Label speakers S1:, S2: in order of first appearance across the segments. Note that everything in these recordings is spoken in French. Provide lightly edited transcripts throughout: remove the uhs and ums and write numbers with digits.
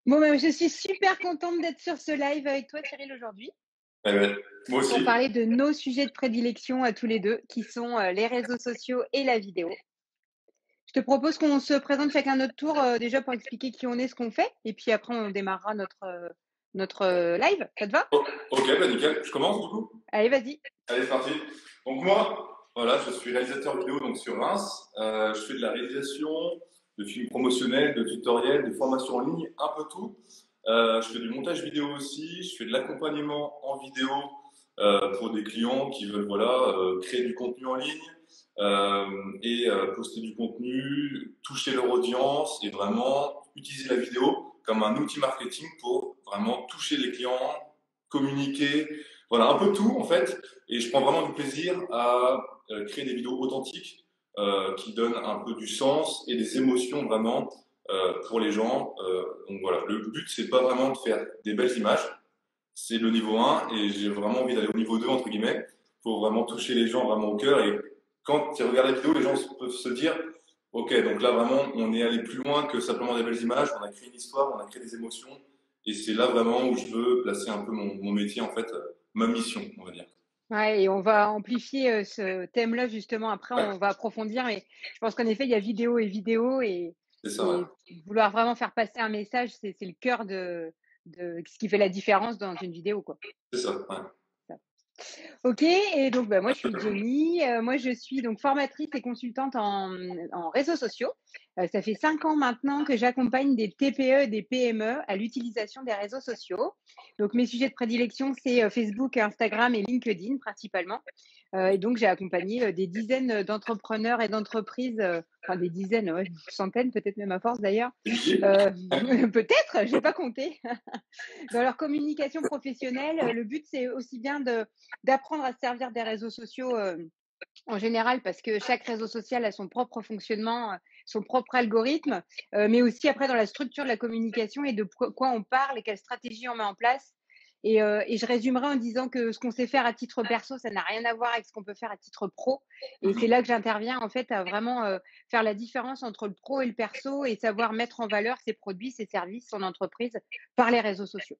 S1: Bon, je suis super contente d'être sur ce live avec toi, Cyril, aujourd'hui,
S2: Eh ben, moi
S1: pour
S2: aussi.
S1: parler de nos sujets de prédilection à tous les deux, qui sont les réseaux sociaux et la vidéo. Je te propose qu'on se présente chacun notre tour, déjà pour expliquer qui on est, ce qu'on fait, et puis après on démarrera notre live. Ça te va?
S2: Oh, ok, bah nickel. Je commence du coup.
S1: Allez, vas-y.
S2: Allez, c'est parti. Donc moi, voilà, je suis réalisateur vidéo donc sur Reims. Je fais de la réalisation de films promotionnels, de tutoriels, de formations en ligne, un peu tout. Je fais du montage vidéo aussi. Je fais de l'accompagnement en vidéo pour des clients qui veulent voilà créer du contenu en ligne poster du contenu, toucher leur audience et vraiment utiliser la vidéo comme un outil marketing pour vraiment toucher les clients, communiquer, voilà, un peu tout en fait. Et je prends vraiment du plaisir à créer des vidéos authentiques qui donnent un peu du sens et des émotions vraiment pour les gens. Donc voilà, le but c'est pas vraiment de faire des belles images, c'est le niveau 1 et j'ai vraiment envie d'aller au niveau 2 entre guillemets pour vraiment toucher les gens vraiment au cœur. Et quand ils regardent la vidéo, les gens peuvent se dire ok, donc là vraiment on est allé plus loin que simplement des belles images, on a créé une histoire, on a créé des émotions et c'est là vraiment où je veux placer un peu mon métier en fait, ma mission on va dire.
S1: Ouais, et on va amplifier ce thème-là justement. Après,
S2: Ouais,
S1: on va approfondir, mais je pense qu'en effet, il y a vidéo et vidéo,
S2: c'est ça, ouais.
S1: et vouloir vraiment faire passer un message, c'est le cœur de ce qui fait la différence dans une vidéo, quoi.
S2: C'est ça, ouais.
S1: OK, et donc moi je suis Jenny, moi je suis donc formatrice et consultante en réseaux sociaux. Ça fait 5 ans maintenant que j'accompagne des TPE et des PME à l'utilisation des réseaux sociaux. Donc mes sujets de prédilection, c'est, Facebook, Instagram et LinkedIn principalement. Et donc j'ai accompagné, des dizaines d'entrepreneurs et d'entreprises, enfin des dizaines, ouais, une centaine peut-être même à force d'ailleurs,
S2: Des milliers.
S1: heu, peut-être, j'ai pas compté. Dans leur communication professionnelle, le but, c'est aussi bien d'apprendre à se servir des réseaux sociaux, en général, parce que chaque réseau social a son propre fonctionnement, son propre algorithme, mais aussi après dans la structure de la communication et de quoi on parle et quelle stratégie on met en place. Et je résumerai en disant que ce qu'on sait faire à titre perso, ça n'a rien à voir avec ce qu'on peut faire à titre pro. Et c'est
S2: Mhm.
S1: là que j'interviens en fait à vraiment faire la différence entre le pro et le perso et savoir mettre en valeur ses produits, ses services, son entreprise par les réseaux sociaux.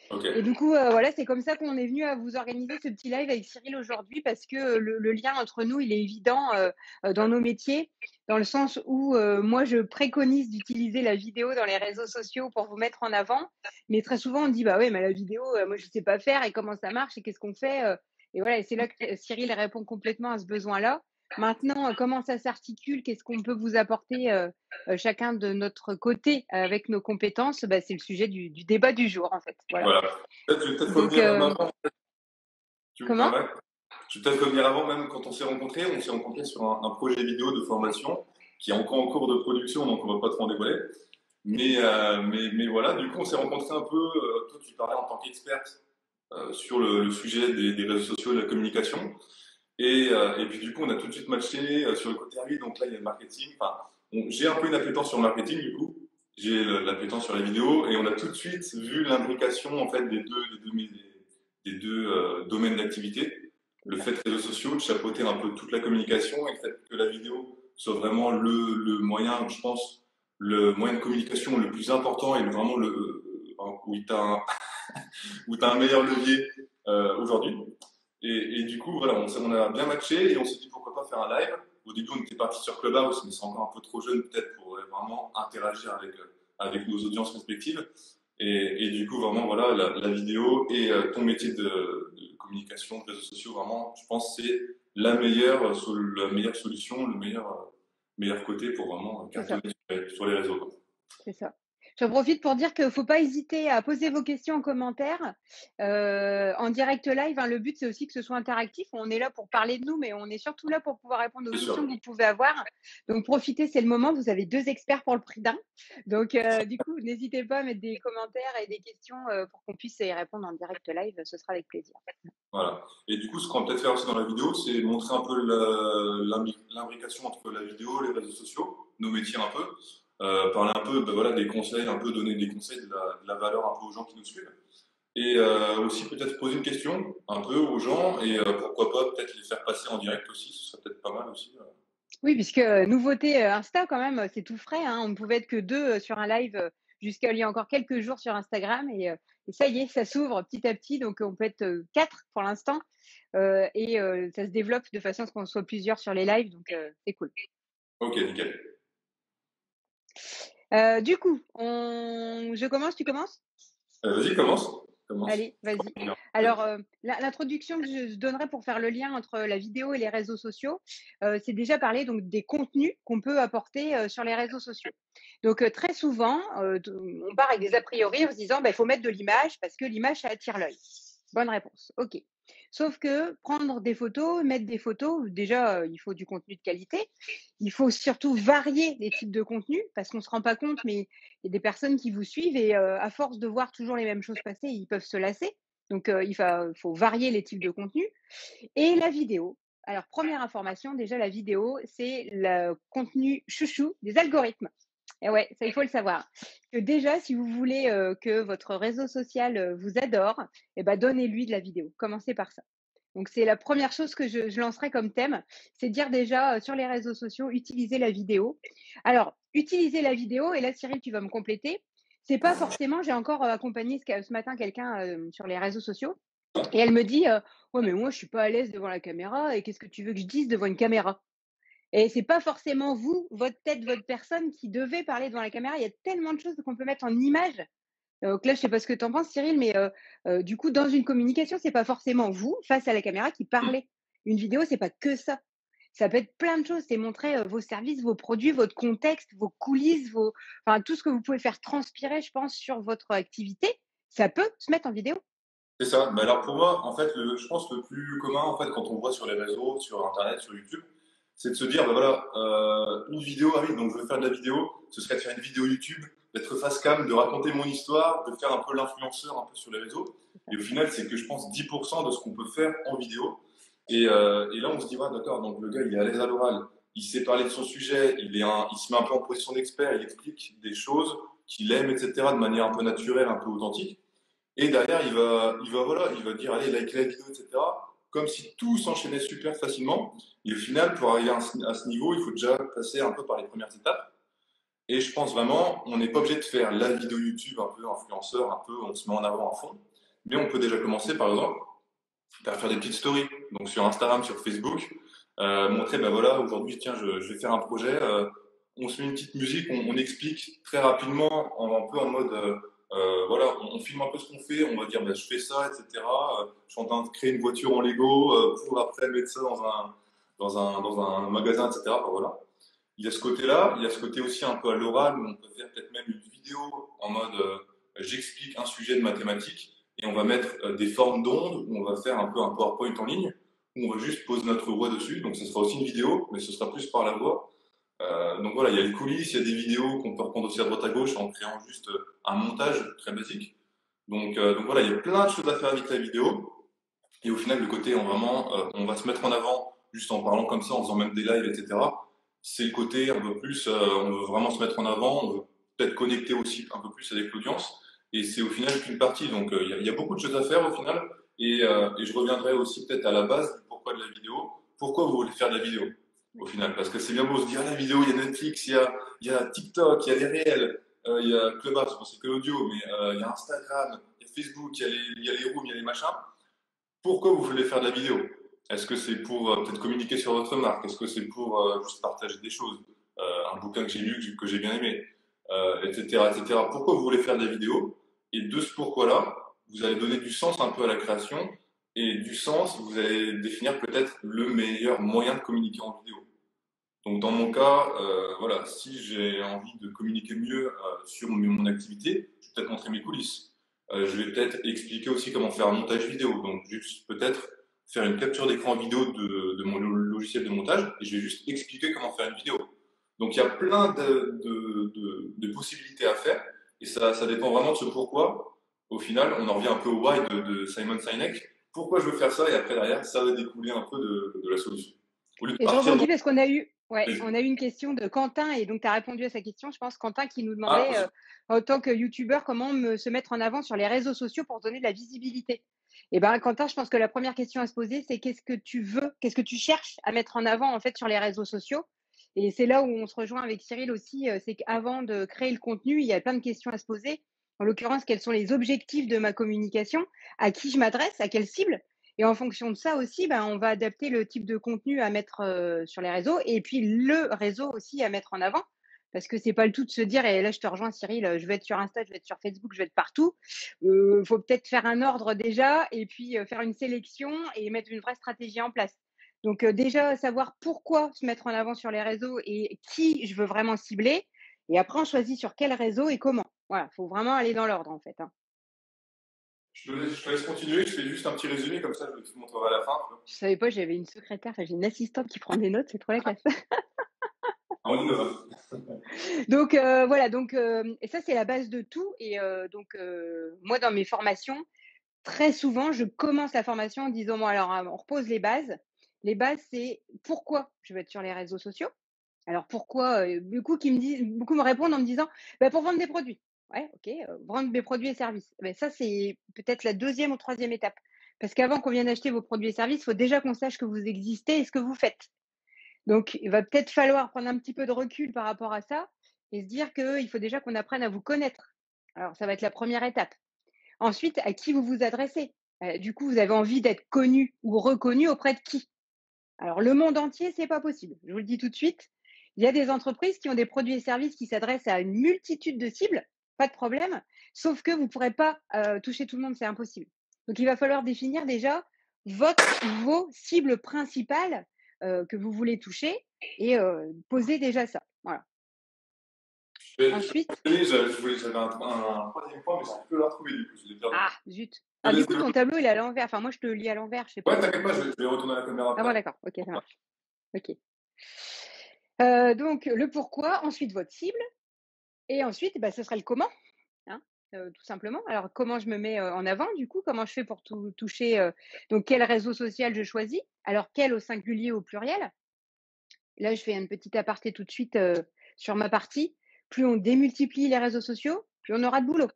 S2: Ok.
S1: Et du coup, voilà, c'est comme ça qu'on est venu à vous organiser ce petit live avec Cyril aujourd'hui parce que, le lien entre nous, il est évident, dans nos métiers, dans le sens où, moi, je préconise d'utiliser la vidéo dans les réseaux sociaux pour vous mettre en avant. Mais très souvent, on dit: «Bah, ouais, mais la vidéo, moi, je sais pas faire et comment ça marche et qu'est-ce qu'on fait?» Et voilà, et c'est là que Cyril répond complètement à ce besoin-là. Maintenant, comment ça s'articule? Qu'est-ce qu'on peut vous apporter, chacun de notre côté avec nos compétences? Bah, c'est le sujet du débat du jour, en fait. Voilà.
S2: Voilà. Peut-être, je vais peut-être
S1: Donc,
S2: revenir même avant, tu me
S1: comment?
S2: permets. Je vais peut-être revenir avant, même quand on s'est rencontrés sur un projet vidéo de formation qui est encore en cours de production, donc on ne va pas trop en dévoiler. Mais voilà, du coup, on s'est rencontrés un peu. Toi, tu parlais en tant qu'experte sur le sujet des réseaux sociaux et de la communication. Et puis, du coup, on a tout de suite matché sur le côté ah oui, donc là, il y a le marketing. Enfin, j'ai un peu une appétence sur le marketing, du coup. J'ai l'appétence sur la vidéo. Et on a tout de suite vu l'imbrication, en fait, des deux domaines d'activité.
S1: C'est
S2: Le
S1: ça.
S2: fait réseaux sociaux, de chapeauter un peu toute la communication et le fait que la vidéo soit vraiment le moyen, je pense, le moyen de communication le plus important et vraiment où tu as, où tu as un meilleur levier aujourd'hui. Et du coup, voilà, on a bien matché et on s'est dit pourquoi pas faire un live. Au début, on était parti sur Clubhouse, mais c'est encore un peu trop jeune peut-être pour vraiment interagir avec nos audiences respectives. Et du coup, vraiment, voilà, la vidéo et ton métier de communication, de réseaux sociaux, vraiment, je pense que c'est la meilleure solution, meilleur côté pour vraiment
S1: C'est ça.
S2: cartonner sur les réseaux, quoi.
S1: C'est ça. J'en profite pour dire qu'il ne faut pas hésiter à poser vos questions en commentaire, en direct live, hein. Le but, c'est aussi que ce soit interactif. On est là pour parler de nous, mais on est surtout là pour pouvoir répondre aux
S2: C'est sûr.
S1: questions que vous pouvez avoir. Donc profitez, c'est le moment. Vous avez 2 experts pour le prix d'un. Donc du coup, n'hésitez pas à mettre des commentaires et des questions, pour qu'on puisse y répondre en direct live. Ce sera avec plaisir.
S2: Voilà. Et du coup, ce qu'on va peut-être faire aussi dans la vidéo, c'est montrer un peu l'imbrication entre la vidéo, les réseaux sociaux, nos métiers un peu, parler un peu voilà, des conseils, un peu donner des conseils, de la valeur un peu aux gens qui nous suivent. Et aussi peut-être poser une question un peu aux gens et pourquoi pas peut-être les faire passer en direct aussi, ce serait peut-être pas mal aussi.
S1: Oui, puisque, nouveauté, Insta quand même, c'est tout frais, hein. On ne pouvait être que 2 sur un live, jusqu'à il y a encore quelques jours sur Instagram et ça y est, ça s'ouvre petit à petit. Donc, on peut être 4 pour l'instant ça se développe de façon à ce qu'on soit plusieurs sur les lives. Donc, c'est cool.
S2: Ok, nickel.
S1: Du coup, je commence, tu commences?
S2: Vas-y, commence. Commence.
S1: Allez, vas-y. Alors, l'introduction que je donnerais pour faire le lien entre la vidéo et les réseaux sociaux, c'est déjà parler donc des contenus qu'on peut apporter, sur les réseaux sociaux. Donc, très souvent, on part avec des a priori en se disant: «Bah, il faut mettre de l'image parce que l'image, ça attire l'œil». Bonne réponse, OK. Sauf que prendre des photos, mettre des photos, déjà, il faut du contenu de qualité. Il faut surtout varier les types de contenus parce qu'on ne se rend pas compte, mais il y a des personnes qui vous suivent et à force de voir toujours les mêmes choses passer, ils peuvent se lasser. Donc, faut varier les types de contenus et la vidéo. Alors, première information, déjà la vidéo, c'est le contenu chouchou des algorithmes. Et ouais, ça, il faut le savoir. Que déjà, si vous voulez, que votre réseau social, vous adore et ben donnez-lui de la vidéo. Commencez par ça. Donc c'est la première chose que je lancerai comme thème, c'est dire déjà, sur les réseaux sociaux, utilisez la vidéo. Alors, utiliser la vidéo et là, Cyril, tu vas me compléter. C'est pas forcément j'ai encore, accompagné ce matin quelqu'un, sur les réseaux sociaux et elle me dit, «Ouais, mais moi, je suis pas à l'aise devant la caméra et qu'est-ce que tu veux que je dise devant une caméra?» Et c'est pas forcément vous, votre tête, votre personne qui devez parler devant la caméra. Il y a tellement de choses qu'on peut mettre en image. Donc là, je sais pas ce que tu en penses, Cyril, mais du coup, dans une communication, c'est pas forcément vous, face à la caméra, qui parlez. Une vidéo, c'est pas que ça. Ça peut être plein de choses. C'est montrer, vos services, vos produits, votre contexte, vos coulisses, enfin, tout ce que vous pouvez faire transpirer, je pense, sur votre activité, ça peut se mettre en vidéo.
S2: C'est ça. Mais alors pour moi, en fait, je pense le plus commun, en fait, quand on voit sur les réseaux, sur Internet, sur YouTube, c'est de se dire, bah voilà, une vidéo, ah oui, donc je veux faire de la vidéo, ce serait de faire une vidéo YouTube, d'être face cam, de raconter mon histoire, de faire un peu l'influenceur un peu sur les réseaux. Et au final, c'est que je pense 10% de ce qu'on peut faire en vidéo. Et là, on se dit, ouais, d'accord, donc le gars, il est à l'aise à l'oral, il sait parler de son sujet, il se met un peu en position d'expert, il explique des choses qu'il aime, etc., de manière un peu naturelle, un peu authentique. Et derrière, voilà, il va dire, allez, likez la vidéo, etc. Comme si tout s'enchaînait super facilement. Et au final, pour arriver à ce niveau, il faut déjà passer un peu par les premières étapes. Et je pense vraiment, on n'est pas obligé de faire la vidéo YouTube un peu influenceur, un peu, on se met en avant à fond. Mais on peut déjà commencer, par exemple, par faire des petites stories. Donc sur Instagram, sur Facebook, montrer, ben voilà, aujourd'hui, tiens, je vais faire un projet. On se met une petite musique, on explique très rapidement, un peu en mode, voilà, on filme un peu ce qu'on fait, on va dire, ben, je fais ça, etc. Je suis en train de créer une voiture en Lego pour après mettre ça dans un magasin, etc. Enfin, voilà. Il y a ce côté-là, il y a ce côté aussi un peu à l'oral où on peut faire peut-être même une vidéo en mode j'explique un sujet de mathématiques et on va mettre des formes d'ondes où on va faire un peu un PowerPoint en ligne où on va juste poser notre voix dessus. Donc ce sera aussi une vidéo, mais ce sera plus par la voix. Donc voilà, il y a les coulisses, il y a des vidéos qu'on peut reprendre aussi à droite à gauche en créant juste un montage très basique. Donc voilà, il y a plein de choses à faire avec la vidéo. Et au final, le côté on va se mettre en avant juste en parlant comme ça, en faisant même des lives, etc. C'est le côté un peu plus, on veut vraiment se mettre en avant, on veut peut-être connecter aussi un peu plus avec l'audience. Et c'est au final qu'une partie. Donc il y a beaucoup de choses à faire au final. Et je reviendrai aussi peut-être à la base du pourquoi de la vidéo. Pourquoi vous voulez faire de la vidéo au final? Parce que c'est bien beau se dire, ah, la vidéo, il y a Netflix, il y a TikTok, il y a les réels, il y a Clubhouse, bon, c'est que l'audio, mais il y a Instagram, il y a Facebook, il y a les rooms, il y a les machins. Pourquoi vous voulez faire de la vidéo? Est-ce que c'est pour peut-être communiquer sur votre marque? Est-ce que c'est pour juste partager des choses? Un bouquin que j'ai lu, que j'ai bien aimé, etc., etc. Pourquoi vous voulez faire de la vidéo? Et de ce pourquoi-là, vous allez donner du sens un peu à la création et du sens, vous allez définir peut-être le meilleur moyen de communiquer en vidéo. Donc dans mon cas, voilà, si j'ai envie de communiquer mieux sur mon activité, je vais peut-être montrer mes coulisses. Je vais peut-être expliquer aussi comment faire un montage vidéo. Donc juste peut-être faire une capture d'écran vidéo de mon logiciel de montage et je vais juste expliquer comment faire une vidéo. Donc il y a plein de possibilités à faire et ça dépend vraiment de ce pourquoi. Au final, on en revient un peu au why de Simon Sinek. Pourquoi je veux faire ça et après derrière, ça va découler un peu de la solution. Au lieu de
S1: Et je
S2: partir
S1: rebondis
S2: dans...
S1: parce qu'on a eu ouais, on a eu une question de Quentin et donc tu as répondu à sa question, je pense, Quentin qui nous
S2: Ah,
S1: demandait, en tant que youtubeur, comment se mettre en avant sur les réseaux sociaux pour donner de la visibilité? Et ben, Quentin, je pense que la première question à se poser, c'est qu'est-ce que tu veux? Qu'est-ce que tu cherches à mettre en avant, en fait, sur les réseaux sociaux? Et c'est là où on se rejoint avec Cyril aussi, c'est qu'avant de créer le contenu, il y a plein de questions à se poser. En l'occurrence, quels sont les objectifs de ma communication? À qui je m'adresse? À quelle cible? Et en fonction de ça aussi, ben, on va adapter le type de contenu à mettre, sur les réseaux et puis le réseau aussi à mettre en avant. Parce que c'est pas le tout de se dire et là je te rejoins Cyril, je vais être sur Insta, je vais être sur Facebook, je vais être partout. Faut peut-être faire un ordre déjà et puis, faire une sélection et mettre une vraie stratégie en place. Donc, déjà savoir pourquoi se mettre en avant sur les réseaux et qui je veux vraiment cibler et après on choisit sur quel réseau et comment. Voilà, faut vraiment aller dans l'ordre en fait, hein.
S2: Je te laisse continuer, je fais juste un petit résumé, comme ça je te montrerai à la fin.
S1: Je savais pas, j'avais une secrétaire, enfin j'ai une assistante qui prend des notes, c'est trop la classe.
S2: Ah, on y va.
S1: Donc, voilà, donc, et ça c'est la base de tout et donc, moi dans mes formations, très souvent, je commence la formation en disant: «Bon alors, on repose les bases». Les bases, c'est pourquoi je veux être sur les réseaux sociaux. Alors pourquoi, beaucoup me répondent en me disant: «Bah, pour vendre des produits». Ouais, OK, vendre mes produits et services. Mais ça, c'est peut-être la deuxième ou troisième étape. Parce qu'avant qu'on vienne acheter vos produits et services, il faut déjà qu'on sache que vous existez et ce que vous faites. Donc il va peut-être falloir prendre un petit peu de recul par rapport à ça et se dire qu'il faut déjà qu'on apprenne à vous connaître. Alors ça va être la première étape. Ensuite, à qui vous vous adressez? Du coup, vous avez envie d'être connu ou reconnu auprès de qui? Alors le monde entier, c'est pas possible. Je vous le dis tout de suite. Il y a des entreprises qui ont des produits et services qui s'adressent à une multitude de cibles, pas de problème, sauf que vous ne pourrez pas, toucher tout le monde, c'est impossible. Donc il va falloir définir déjà votre ou vos cibles principales, que vous voulez toucher et poser déjà ça. Voilà.
S2: Je
S1: Ensuite
S2: j'avais un troisième point, mais j'arrive plus à le retrouver du coup, je l'ai perdu.
S1: ah zut!
S2: Je
S1: Ah
S2: te
S1: du
S2: laisse
S1: coup ton
S2: développer.
S1: tableau il est à l'envers. Enfin moi je te le lis à l'envers, je sais
S2: Ouais,
S1: pas.
S2: t'inquiète pas, je vais retourner à la caméra
S1: Ah bon
S2: après.
S1: d'accord, OK, ça marche. OK. Donc le pourquoi, ensuite votre cible et ensuite, bah, ce sera le comment. Hein, tout simplement. Alors comment je me mets, en avant du coup? Comment je fais pour toucher, donc quel réseau social je choisis? Alors quel au singulier, au pluriel? Là, je fais une petite aparté tout de suite, sur ma partie. Plus on démultiplie les réseaux sociaux, plus on aura de boulot.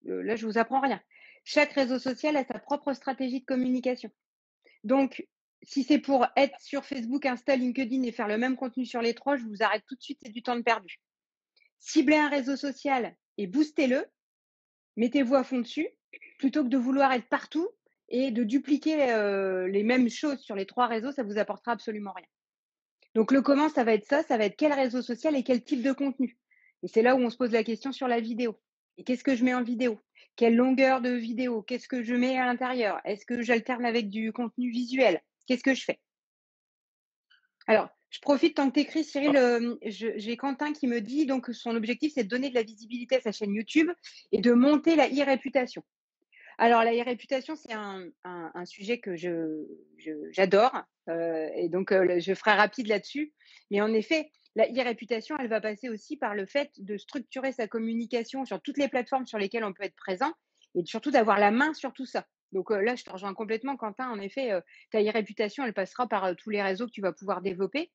S1: Là, je vous apprends rien. Chaque réseau social a sa propre stratégie de communication. Donc si c'est pour être sur Facebook, Insta, LinkedIn et faire le même contenu sur les 3, je vous arrête tout de suite, c'est du temps de perdu. Ciblez un réseau social et boostez-le. Mettez-vous à fond dessus, plutôt que de vouloir être partout et de dupliquer, les mêmes choses sur les 3 réseaux, ça vous apportera absolument rien. Donc le comment, ça va être quel réseau social et quel type de contenu. Et c'est là où on se pose la question sur la vidéo. Et qu'est-ce que je mets en vidéo? Quelle longueur de vidéo? Qu'est-ce que je mets à l'intérieur? Est-ce que j'alterne avec du contenu visuel? Qu'est-ce que je fais? Alors, je profite tant que tu écris Cyril, j'ai Quentin qui me dit donc son objectif, c'est de donner de la visibilité à sa chaîne YouTube et de monter la e-réputation. Alors la réputation, c'est un sujet que j'adore, et donc je ferai rapide là-dessus. Mais en effet, la e-réputation, elle va passer aussi par le fait de structurer sa communication sur toutes les plateformes sur lesquelles on peut être présent et surtout d'avoir la main sur tout ça. Donc là, je te rejoins complètement Quentin. En effet, ta e-réputation, elle passera par, tous les réseaux que tu vas pouvoir développer.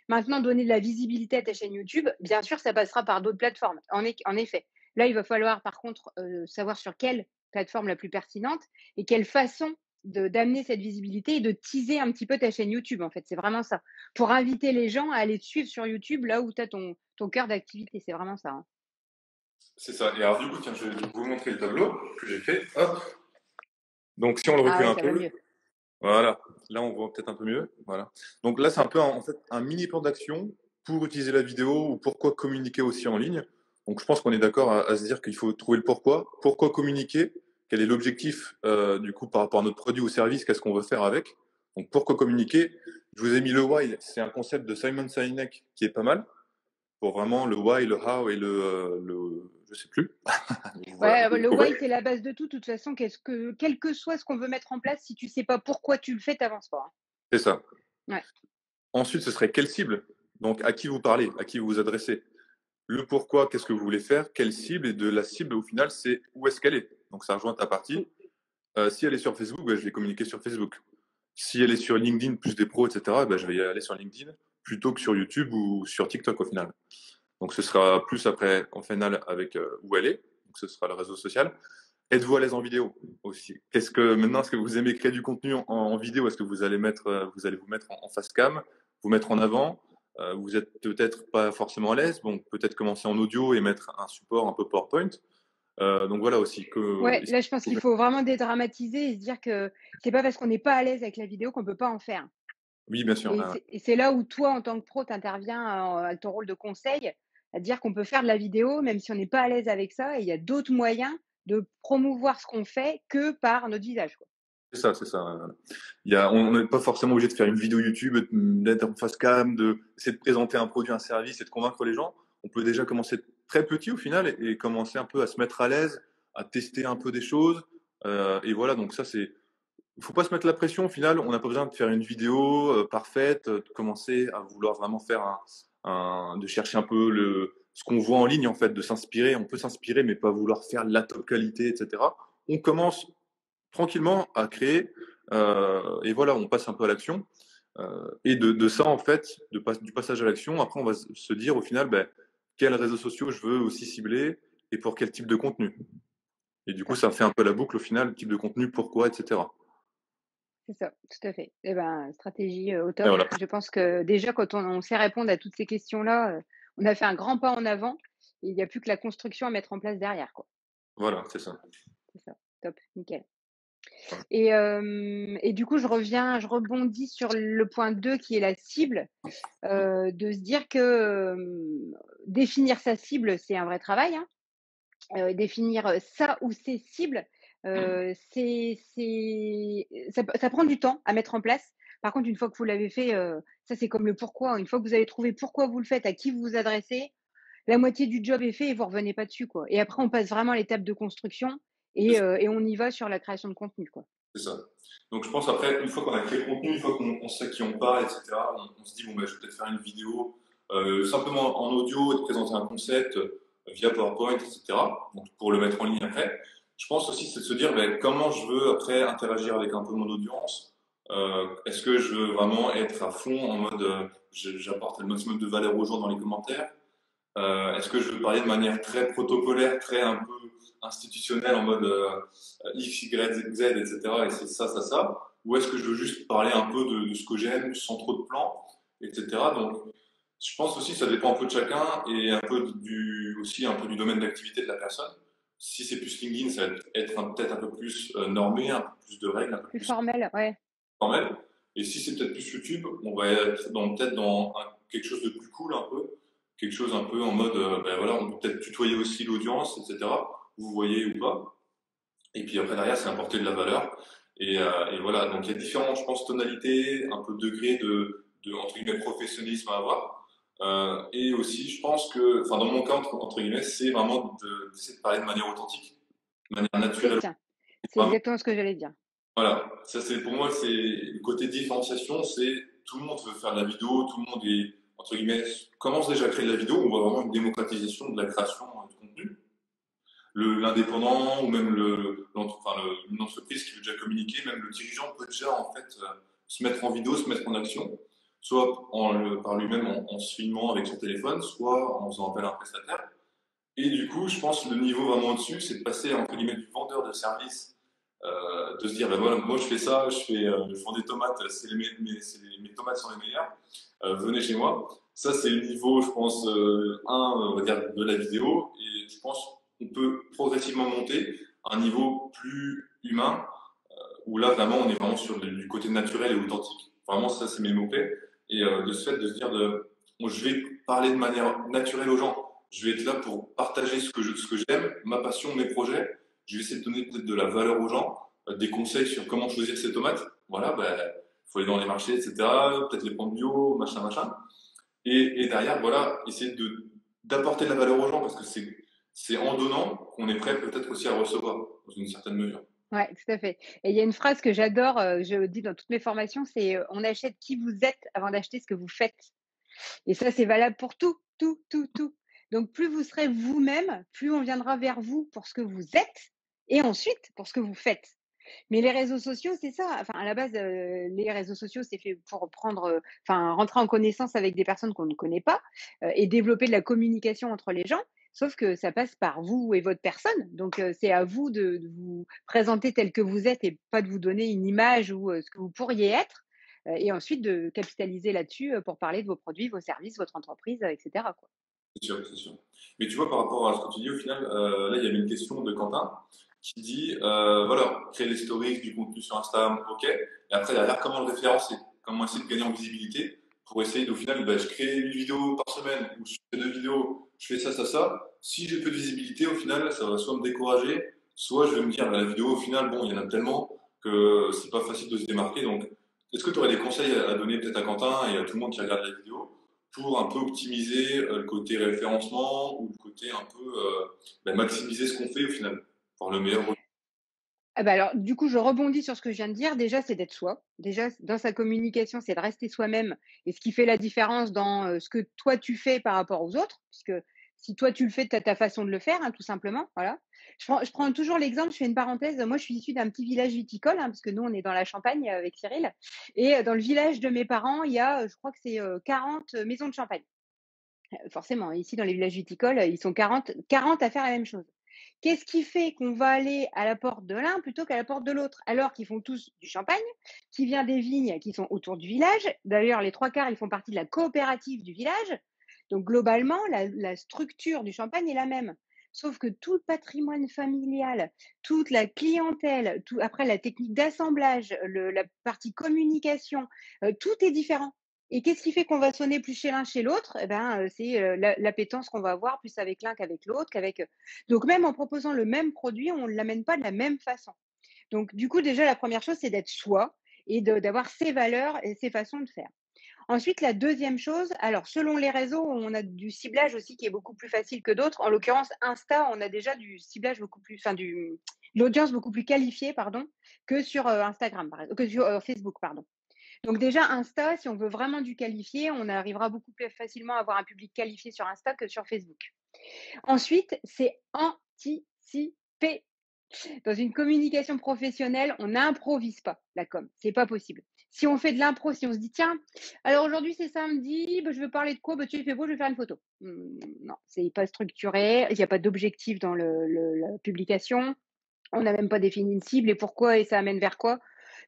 S1: Maintenant, donner de la visibilité à ta chaîne YouTube, bien sûr, ça passera par d'autres plateformes. En effet. Là, il va falloir par contre, savoir sur quelle plateforme la plus pertinente et quelle façon d'amener cette visibilité et de teaser un petit peu ta chaîne YouTube, en fait. C'est vraiment ça. Pour inviter les gens à aller te suivre sur YouTube, là où tu as ton cœur d'activité. C'est vraiment ça, hein.
S2: C'est ça. Et alors, du coup, tiens, je vais vous montrer le tableau que j'ai fait. Hop. Donc, si on le
S1: Ah
S2: recule
S1: ouais,
S2: un
S1: ça va
S2: peu,
S1: mieux.
S2: voilà. Là, on voit peut-être un peu mieux. Voilà. Donc là, c'est un peu en fait un mini plan d'action pour utiliser la vidéo ou pourquoi communiquer aussi en ligne. Donc, je pense qu'on est d'accord à se dire qu'il faut trouver le pourquoi. Pourquoi communiquer? Quel est l'objectif du coup par rapport à notre produit ou service? Qu'est-ce qu'on veut faire avec? Donc, pourquoi communiquer? Je vous ai mis le why. C'est un concept de Simon Sinek qui est pas mal pour vraiment le why, le how et je sais plus. Voilà,
S1: Ouais,
S2: vous
S1: le
S2: trouvez.
S1: why, c'est la base de tout. De toute façon, quel que soit ce qu'on veut mettre en place, si tu sais pas pourquoi tu le fais, tu avances pas, hein.
S2: C'est ça.
S1: Ouais.
S2: Ensuite, ce serait quelle cible? Donc, à qui vous parlez, à qui vous vous adressez. Le pourquoi, qu'est-ce que vous voulez faire, quelle cible, et de la cible, au final, c'est où est-ce qu'elle est. Donc, ça rejoint ta partie. Si elle est sur Facebook, je vais communiquer sur Facebook. Si elle est sur LinkedIn, plus des pros, etc., je vais y aller sur LinkedIn plutôt que sur YouTube ou sur TikTok au final. Donc, ce sera plus après, en final, avec où elle est. Donc, ce sera le réseau social. Êtes-vous à l'aise en vidéo aussi? Est-ce que vous aimez créer du contenu en vidéo? Est-ce que vous allez vous mettre en face cam, vous mettre en avant? vous êtes peut-être pas forcément à l'aise, bon, peut-être commencer en audio et mettre un support un peu PowerPoint. Donc voilà aussi que
S1: Ouais, là, je pense qu'il faut vraiment dédramatiser et se dire que c'est pas parce qu'on n'est pas à l'aise avec la vidéo qu'on peut pas en faire.
S2: oui, bien sûr,
S1: Et c'est là où toi, en tant que pro, tu interviens avec ton rôle de conseil, à dire qu'on peut faire de la vidéo même si on n'est pas à l'aise avec ça et il y a d'autres moyens de promouvoir ce qu'on fait que par notre visage, quoi.
S2: c'est ça, c'est ça. On n'est pas forcément obligé de faire une vidéo YouTube, d'être en face cam, d'essayer de présenter un produit, un service et de convaincre les gens. On peut déjà commencer très petit au final et commencer un peu à se mettre à l'aise, à tester un peu des choses. Et voilà, donc ça c'est. Il faut pas se mettre la pression au final. On n'a pas besoin de faire une vidéo parfaite, de commencer à vouloir vraiment faire de chercher un peu ce qu'on voit en ligne en fait, de s'inspirer. On peut s'inspirer, mais pas vouloir faire la top qualité, etc. On commence tranquillement à créer. Et voilà, on passe un peu à l'action. Et de ça, en fait, du passage à l'action, après, on va se dire au final, ben, quels réseaux sociaux je veux aussi cibler et pour quel type de contenu. Et du coup,
S1: Ça,
S2: ça fait un peu la boucle au final, type de contenu, pourquoi, etc.
S1: c'est ça, tout à fait. Et ben, stratégie au
S2: Et
S1: top.
S2: voilà,
S1: Je pense que déjà, quand on sait répondre à toutes ces questions-là, on a fait un grand pas en avant et il n'y a plus que la construction à mettre en place derrière, quoi.
S2: voilà, c'est ça.
S1: C'est ça, top, nickel.
S2: Voilà.
S1: Et du coup, je rebondis sur le point 2 qui est la cible, de se dire que, définir sa cible, c'est un vrai travail, hein. Définir, sa ou ses cibles, ça prend du temps à mettre en place. Par contre, une fois que vous l'avez fait, ça c'est comme le pourquoi, une fois que vous avez trouvé pourquoi vous le faites, à qui vous vous adressez, la moitié du job est fait et vous revenez pas dessus, quoi. Et après on passe vraiment à l'étape de construction et on y va sur la création de contenu, quoi.
S2: C'est ça. Donc je pense après, une fois qu'on a créé le contenu, une fois qu'on sait à qui on parle, etc., on se dit, bon, ben, je vais peut-être faire une vidéo simplement en audio et de présenter un concept via PowerPoint, etc., donc pour le mettre en ligne après. Je pense aussi, c'est de se dire, ben, comment je veux après interagir avec un peu mon audience. Est-ce que je veux vraiment être à fond en mode, j'apporte le maximum de valeur aux gens dans les commentaires? Est-ce que je veux parler de manière très protocolaire, très un peu institutionnelle, en mode X, Y, Z, etc. Et c'est ça, ça, ça? Ou est-ce que je veux juste parler un peu de ce que j'aime, sans trop de plans, etc. Donc, je pense aussi que ça dépend un peu de chacun et un peu aussi un peu du domaine d'activité de la personne. Si c'est plus LinkedIn, ça va être peut-être un peu plus normé, un peu plus de règles, un peu
S1: Plus
S2: plus
S1: formel, ouais.
S2: formel. Et si c'est peut-être plus YouTube, on va être peut-être dans quelque chose de plus cool un peu, quelque chose un peu en mode, ben voilà, on peut peut-être tutoyer aussi l'audience, etc. Vous voyez ou pas. Et puis après derrière, c'est apporter de la valeur. Et voilà, donc il y a différentes, je pense, tonalités, un peu degrés de entre guillemets professionnalisme à avoir. Et aussi, je pense que, enfin dans mon cas entre guillemets, c'est vraiment d'essayer de parler de manière authentique, de manière
S1: C'est
S2: naturelle.
S1: ça. C'est exactement ce que j'allais dire.
S2: Voilà, ça c'est pour moi c'est le côté différenciation, c'est tout le monde veut faire de la vidéo, tout le monde est entre guillemets commence déjà à créer de la vidéo, on voit vraiment une démocratisation de la création de contenu. L'indépendant ou même une entreprise qui veut déjà communiquer, même le dirigeant peut déjà en fait se mettre en vidéo, se mettre en action, soit par lui-même en se filmant avec son téléphone, soit en faisant appel à un prestataire. Et du coup, je pense que le niveau vraiment au-dessus, c'est de passer entre guillemets du vendeur de service de se dire, ben voilà, moi je fais ça, je vends des tomates, mes tomates sont les meilleures, venez chez moi. Ça, c'est le niveau, je pense, on va dire, de la vidéo. Et je pense qu'on peut progressivement monter à un niveau plus humain, où là, vraiment, on est vraiment sur du côté naturel et authentique. Vraiment, ça, c'est mes mots-clés. Et de ce fait, de se dire, bon, je vais parler de manière naturelle aux gens. Je vais être là pour partager ce que j'aime, ma passion, mes projets. Je vais essayer de donner peut-être de la valeur aux gens, des conseils sur comment choisir ses tomates. Voilà, ben, faut aller dans les marchés, etc. Peut-être les prendre bio, machin, machin. Et derrière, voilà, essayer d'apporter de la valeur aux gens parce que c'est en donnant qu'on est prêt peut-être aussi à recevoir dans une certaine mesure.
S1: Ouais, tout à fait. Et il y a une phrase que j'adore, je dis dans toutes mes formations, c'est, «On achète qui vous êtes avant d'acheter ce que vous faites». Et ça, c'est valable pour tout, tout, tout, tout. Donc plus vous serez vous-même, plus on viendra vers vous pour ce que vous êtes et ensuite pour ce que vous faites. Mais les réseaux sociaux, c'est ça. Enfin, à la base, les réseaux sociaux, c'est fait pour rentrer en connaissance avec des personnes qu'on ne connaît pas, et développer de la communication entre les gens. Sauf que ça passe par vous et votre personne. Donc, c'est à vous de vous présenter tel que vous êtes et pas de vous donner une image ou ce que vous pourriez être. et ensuite de capitaliser là-dessus pour parler de vos produits, vos services, votre entreprise, etc., quoi.
S2: C'est sûr, c'est sûr. Mais tu vois, par rapport à ce que tu dis, au final, là, il y avait une question de Quentin qui dit, voilà, créer des stories, du contenu sur Instagram, ok. Et après, derrière, comment le référencer? Comment essayer de gagner en visibilité pour essayer, au final, je crée une vidéo par semaine ou je fais 2 vidéos, je fais ça, ça, ça. Si j'ai peu de visibilité, au final, ça va soit me décourager, soit je vais me dire, la vidéo, au final, bon, il y en a tellement que c'est pas facile de se démarquer. Donc, est-ce que tu aurais des conseils à donner peut-être à Quentin et à tout le monde qui regarde la vidéo pour un peu optimiser le côté référencement ou le côté un peu maximiser ce qu'on fait au final pour le meilleur.
S1: Ah bah alors, du coup, je rebondis sur ce que je viens de dire. Déjà, c'est d'être soi. Déjà, dans sa communication, c'est de rester soi-même. Et ce qui fait la différence dans ce que toi, tu fais par rapport aux autres, puisque si toi, tu le fais, tu as ta façon de le faire, hein, tout simplement. Voilà. Je prends toujours l'exemple, je fais une parenthèse. Moi, je suis issue d'un petit village viticole, hein, parce que nous, on est dans la Champagne avec Cyril. Et dans le village de mes parents, il y a, je crois que c'est 40 maisons de champagne. Forcément, ici, dans les villages viticoles, ils sont 40 à faire la même chose. Qu'est-ce qui fait qu'on va aller à la porte de l'un plutôt qu'à la porte de l'autre? Alors qu'ils font tous du champagne, qui vient des vignes qui sont autour du village. D'ailleurs, les 3 quarts, ils font partie de la coopérative du village. Donc, globalement, la structure du champagne est la même. Sauf que tout le patrimoine familial, toute la clientèle, après la technique d'assemblage, la partie communication, tout est différent. Et qu'est-ce qui fait qu'on va sonner plus chez l'un chez l'autre? Eh ben, c'est l'appétence qu'on va avoir plus avec l'un qu'avec l'autre, donc même en proposant le même produit, on ne l'amène pas de la même façon. Donc du coup, déjà, la première chose, c'est d'être soi et d'avoir ses valeurs et ses façons de faire. Ensuite, la deuxième chose, alors selon les réseaux, on a du ciblage aussi qui est beaucoup plus facile que d'autres. En l'occurrence, Insta, on a déjà du ciblage beaucoup plus, enfin l'audience beaucoup plus qualifiée, pardon, que sur Instagram, par exemple, que sur Facebook, pardon. Donc déjà, Insta, si on veut vraiment du qualifié, on arrivera beaucoup plus facilement à avoir un public qualifié sur Insta que sur Facebook. Ensuite, c'est anticiper. Dans une communication professionnelle, on n'improvise pas la com. C'est pas possible. Si on fait de l'impro, si on se dit, tiens, alors aujourd'hui c'est samedi, je veux parler de quoi? Tu fais beau, je vais faire une photo. Non, c'est pas structuré. Il n'y a pas d'objectif dans la publication. On n'a même pas défini une cible et pourquoi et ça amène vers quoi.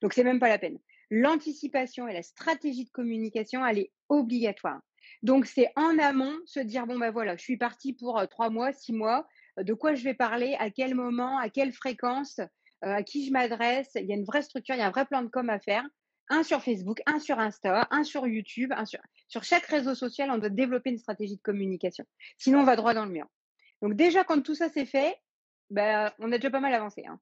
S1: Donc, c'est même pas la peine. L'anticipation et la stratégie de communication, elle est obligatoire. Donc, c'est en amont se dire, bon, ben voilà, je suis partie pour 3 mois, 6 mois, de quoi je vais parler, à quel moment, à quelle fréquence, à qui je m'adresse. Il y a une vraie structure, il y a un vrai plan de com à faire. Un sur Facebook, un sur Insta, un sur YouTube, sur chaque réseau social, on doit développer une stratégie de communication. Sinon, on va droit dans le mur. Donc, déjà, quand tout ça c'est fait, on a déjà pas mal avancé, hein.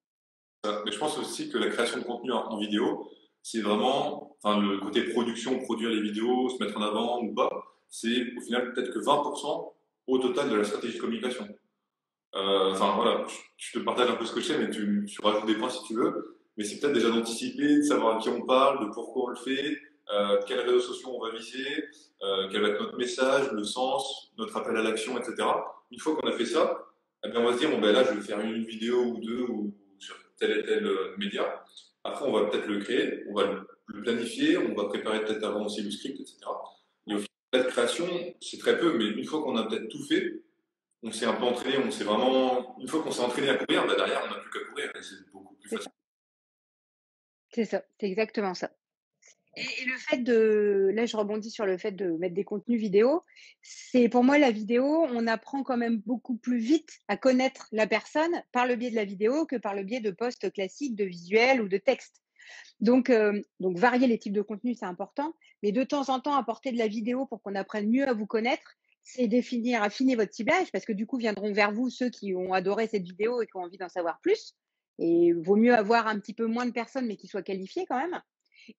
S2: Mais je pense aussi que la création de contenu en vidéo, c'est vraiment, enfin, le côté production, produire les vidéos, se mettre en avant ou pas, c'est au final peut-être que 20% au total de la stratégie de communication. Enfin voilà, je te partage un peu ce que je sais, mais tu rajoutes des points si tu veux. Mais c'est peut-être déjà d'anticiper, de savoir à qui on parle, de pourquoi on le fait, quels réseaux sociaux on va viser, quel va être notre message, le sens, notre appel à l'action, etc. Une fois qu'on a fait ça, eh bien, on va se dire, bon ben là, je vais faire une vidéo ou deux ou sur tel et tel média. Après, on va peut-être le créer, on va le planifier, on va préparer peut-être avant aussi le script, etc. Et au final, la création, c'est très peu, mais une fois qu'on a peut-être tout fait, on s'est un peu entraîné, on s'est vraiment. Une fois qu'on s'est entraîné à courir, bah derrière, on n'a plus qu'à courir et c'est beaucoup plus
S1: C'est
S2: facile.
S1: ça. C'est ça, c'est exactement ça. Et le fait de là, je rebondis sur le fait de mettre des contenus vidéo, c'est pour moi la vidéo, on apprend quand même beaucoup plus vite à connaître la personne par le biais de la vidéo que par le biais de posts classiques, de visuels ou de textes. Donc varier les types de contenus, c'est important, mais de temps en temps, apporter de la vidéo pour qu'on apprenne mieux à vous connaître, c'est affiner votre ciblage, parce que du coup, viendront vers vous ceux qui ont adoré cette vidéo et qui ont envie d'en savoir plus. Et vaut mieux avoir un petit peu moins de personnes, mais qui soient qualifiées quand même.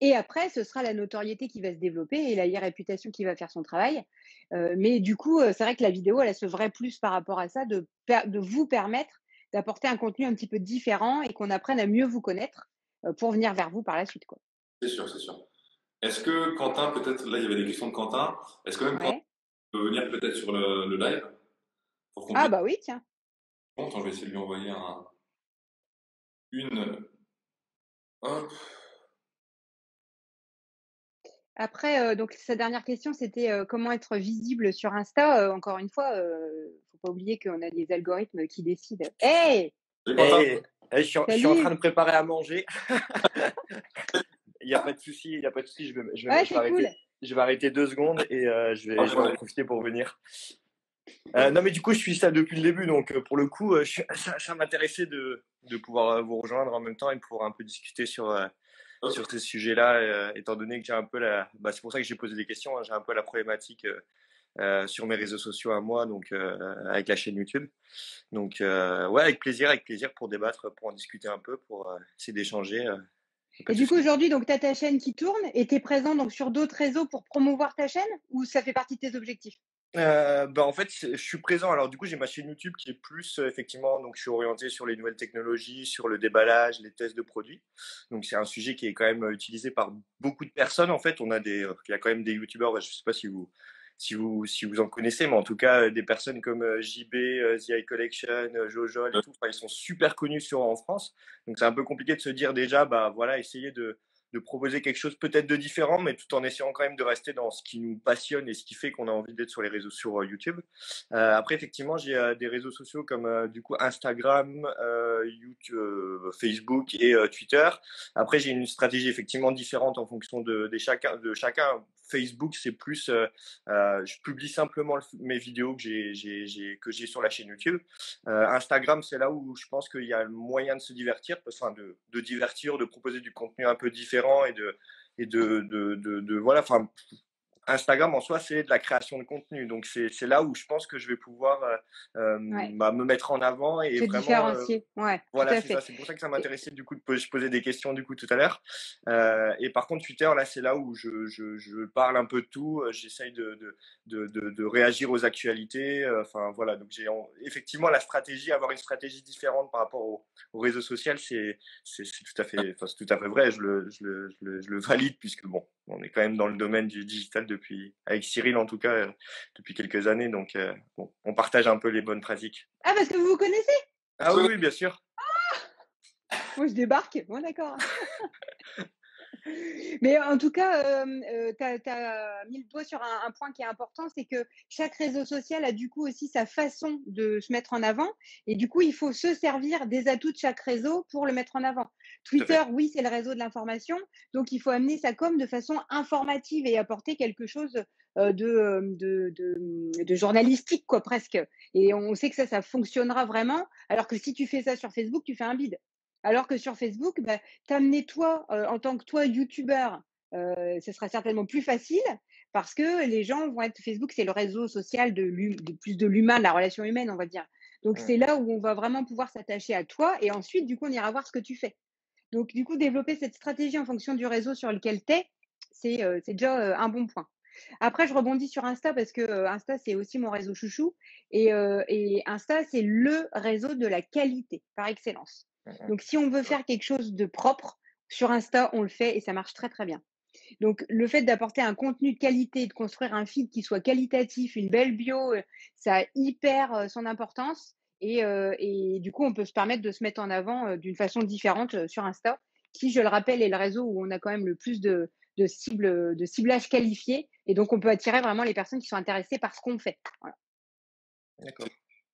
S1: Et après, ce sera la notoriété qui va se développer et la réputation qui va faire son travail. Mais du coup, c'est vrai que la vidéo, elle a ce vrai plus par rapport à ça, de vous permettre d'apporter un contenu un petit peu différent et qu'on apprenne à mieux vous connaître pour venir vers vous par la suite, quoi.
S2: C'est sûr, c'est sûr. Est-ce que Quentin, peut-être, là il y avait des questions de Quentin, est-ce que même Quentin
S1: Ouais.
S2: peut venir peut-être sur le live pour qu'on
S1: Ah
S2: puisse.
S1: bah oui, tiens.
S2: Attends, je vais essayer de lui envoyer une. Hop.
S1: Après, donc sa dernière question, c'était comment être visible sur Insta. Encore une fois, faut pas oublier qu'on a des algorithmes qui décident. Hey,
S2: Salut Quentin.
S3: Et je suis en train
S1: salut.
S3: de préparer à manger. Il y a pas de souci, il y a pas de souci.
S1: Ouais,
S3: Je vais
S1: c'est cool.
S3: je vais arrêter 2 secondes et je vais en profiter pour venir. Non, mais du coup, je suis ça depuis le début, donc pour le coup, ça m'intéressait de pouvoir vous rejoindre en même temps et de pouvoir un peu discuter sur ces sujets-là, étant donné que j'ai un peu bah, c'est pour ça que j'ai posé des questions, hein, j'ai un peu la problématique sur mes réseaux sociaux à moi, donc avec la chaîne YouTube. Donc ouais, avec plaisir pour débattre, pour en discuter un peu, pour essayer d'échanger. Pas
S1: Et
S3: de
S1: du coup,
S3: souci.
S1: aujourd'hui, donc, tu as ta chaîne qui tourne et tu es présent donc, sur d'autres réseaux pour promouvoir ta chaîne ou ça fait partie de tes objectifs?
S3: Bah, en fait, je suis présent. Alors du coup, j'ai ma chaîne YouTube qui est plus, effectivement, donc je suis orienté sur les nouvelles technologies, sur le déballage, les tests de produits. Donc c'est un sujet qui est quand même utilisé par beaucoup de personnes. En fait, il y a quand même des youtubeurs, je sais pas si vous en connaissez, mais en tout cas, des personnes comme JB, The Eye Collection, Jojol et tout, enfin, ils sont super connus en France. Donc c'est un peu compliqué de se dire déjà, bah voilà, essayer de proposer quelque chose peut-être de différent, mais tout en essayant quand même de rester dans ce qui nous passionne et ce qui fait qu'on a envie d'être sur les réseaux, sur YouTube. Après, effectivement, j'ai des réseaux sociaux comme du coup Instagram, YouTube, Facebook et Twitter. Après, j'ai une stratégie effectivement différente en fonction de chacun. Facebook, c'est plus, je publie simplement mes vidéos que j'ai sur la chaîne YouTube. Instagram, c'est là où je pense qu'il y a le moyen de se divertir, enfin de divertir, de proposer du contenu un peu différent voilà. Enfin, Instagram en soi, c'est de la création de contenu. Donc, c'est là où je pense que je vais pouvoir
S1: Ouais,
S3: bah, me mettre en avant et
S1: se
S3: vraiment
S1: différencier. Ouais, tout
S3: voilà,
S1: à
S3: c'est ça.
S1: fait.
S3: C'est pour ça que ça
S1: Et,
S3: m'intéressait du coup je posais des questions du coup tout à l'heure. Et par contre, Twitter, là, c'est là où je parle un peu de tout. J'essaye de réagir aux actualités. Enfin, voilà. Donc, effectivement la stratégie, avoir une stratégie différente par rapport au réseau social, c'est tout à fait, enfin, c'est tout à fait vrai. Je le valide puisque bon, on est quand même dans le domaine du digital avec Cyril en tout cas, depuis quelques années. Donc, bon, on partage un peu les bonnes pratiques.
S1: ah, parce que vous vous connaissez?
S3: Ah oui, oui, bien sûr.
S1: Moi, je débarque. Bon, d'accord. Mais en tout cas, tu as mis le doigt sur un point qui est important, c'est que chaque réseau social a du coup aussi sa façon de se mettre en avant et du coup, il faut se servir des atouts de chaque réseau pour le mettre en avant.
S3: Tout à
S1: Twitter,
S3: fait.
S1: oui, c'est le réseau de l'information, donc il faut amener sa com de façon informative et apporter quelque chose, de journalistique quoi, presque et on sait que ça fonctionnera vraiment, alors que si tu fais ça sur Facebook, tu fais un bide. Alors que sur Facebook, bah, t'amener toi, en tant que toi youtubeur, ce sera certainement plus facile parce que les gens vont être Facebook, c'est le réseau social de l'humain, de la relation humaine, on va dire. Donc
S3: Mmh.
S1: c'est là où on va vraiment pouvoir s'attacher à toi et ensuite, du coup, on ira voir ce que tu fais. Donc du coup, développer cette stratégie en fonction du réseau sur lequel tu es, c'est déjà, un bon point. Après, je rebondis sur Insta parce que, Insta, c'est aussi mon réseau chouchou et Insta, c'est le réseau de la qualité par excellence.
S3: Mmh mh.
S1: Donc si on veut faire quelque chose de propre, sur Insta, on le fait et ça marche très, très bien. Donc le fait d'apporter un contenu de qualité, de construire un feed qui soit qualitatif, une belle bio, ça a hyper, son importance et du coup, on peut se permettre de se mettre en avant, d'une façon différente, sur Insta, qui, je le rappelle, est le réseau où on a quand même le plus de ciblage qualifié et donc on peut attirer vraiment les personnes qui sont intéressées par ce qu'on fait. Voilà.
S3: D'accord.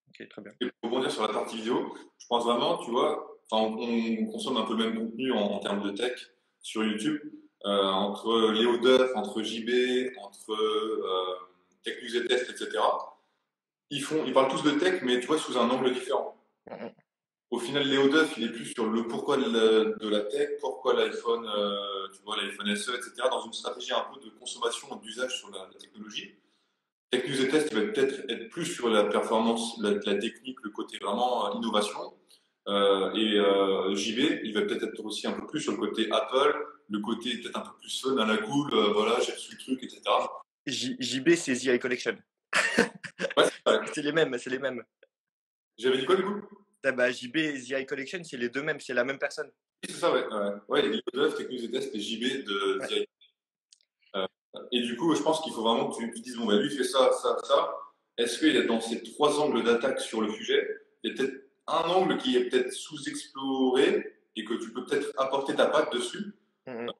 S3: OK, très bien.
S2: Et pour rebondir sur la partie vidéo, je pense vraiment, tu vois, enfin, on consomme un peu le même contenu en termes de tech sur YouTube, entre Léo Duff, entre JB, entre Tech News et Test, etc. Ils parlent tous de tech, mais tu vois, sous un angle différent.
S3: Mmh mh.
S2: Au final, Léo Duff, il est plus sur le pourquoi de la tech, pourquoi l'iPhone, tu vois, l'iPhone SE, etc., dans une stratégie un peu de consommation et d'usage sur la technologie. Tech News et Test, il va peut-être être plus sur la performance, la technique, le côté vraiment innovation. JB, il va peut-être être aussi un peu plus sur le côté Apple, le côté peut-être un peu plus fun à la cool, voilà, j'ai reçu le truc, etc.
S3: JB, c'est The Eye Collection.
S2: Ouais, c'est vrai.
S3: C'est les mêmes, c'est les mêmes.
S2: J'avais dit quoi du coup?
S3: Ah bah, JB et The Eye Collection, c'est les deux mêmes, c'est la même personne.
S2: Oui, c'est ça, ouais. Ouais, Léo Duff, Tech News et Test et JB de
S3: Ouais.
S2: DI. Et du coup, je pense qu'il faut vraiment que tu dises, bon, bah, lui fait ça, ça, ça. Est-ce qu'il y a dans ces trois angles d'attaque sur le sujet, il y a peut-être un angle qui est peut-être sous-exploré et que tu peux peut-être apporter ta patte dessus.
S3: Mmh mh.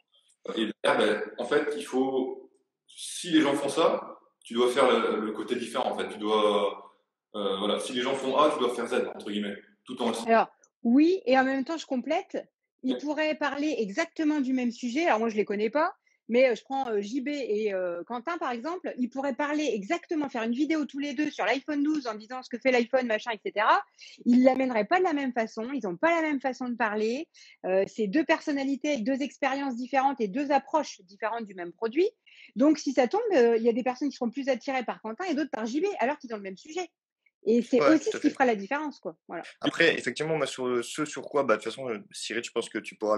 S2: Et là, ben, en fait, il faut, si les gens font ça, tu dois faire le côté différent, en fait. Tu dois, voilà, si les gens font A, tu dois faire Z, entre guillemets, tout en.
S1: Alors oui et en même temps, je complète, ils pourraient parler exactement du même sujet. Alors moi, je les connais pas, mais je prends JB et Quentin, par exemple. Ils pourraient parler exactement, faire une vidéo tous les deux sur l'iPhone 12 en disant ce que fait l'iPhone, machin, etc. Ils l'amèneraient pas de la même façon. Ils n'ont pas la même façon de parler. C'est deux personnalités avec deux expériences différentes et deux approches différentes du même produit. Donc, si ça tombe, il y a des personnes qui seront plus attirées par Quentin et d'autres par JB, alors qu'ils ont le même sujet. Et c'est
S3: Ouais,
S1: aussi
S3: tout
S1: ce
S3: à
S1: qui
S3: fait.
S1: fera la différence, quoi. Voilà.
S3: Après, effectivement, moi, sur ce sur quoi, bah, de toute façon, Cyril, je pense que tu pourras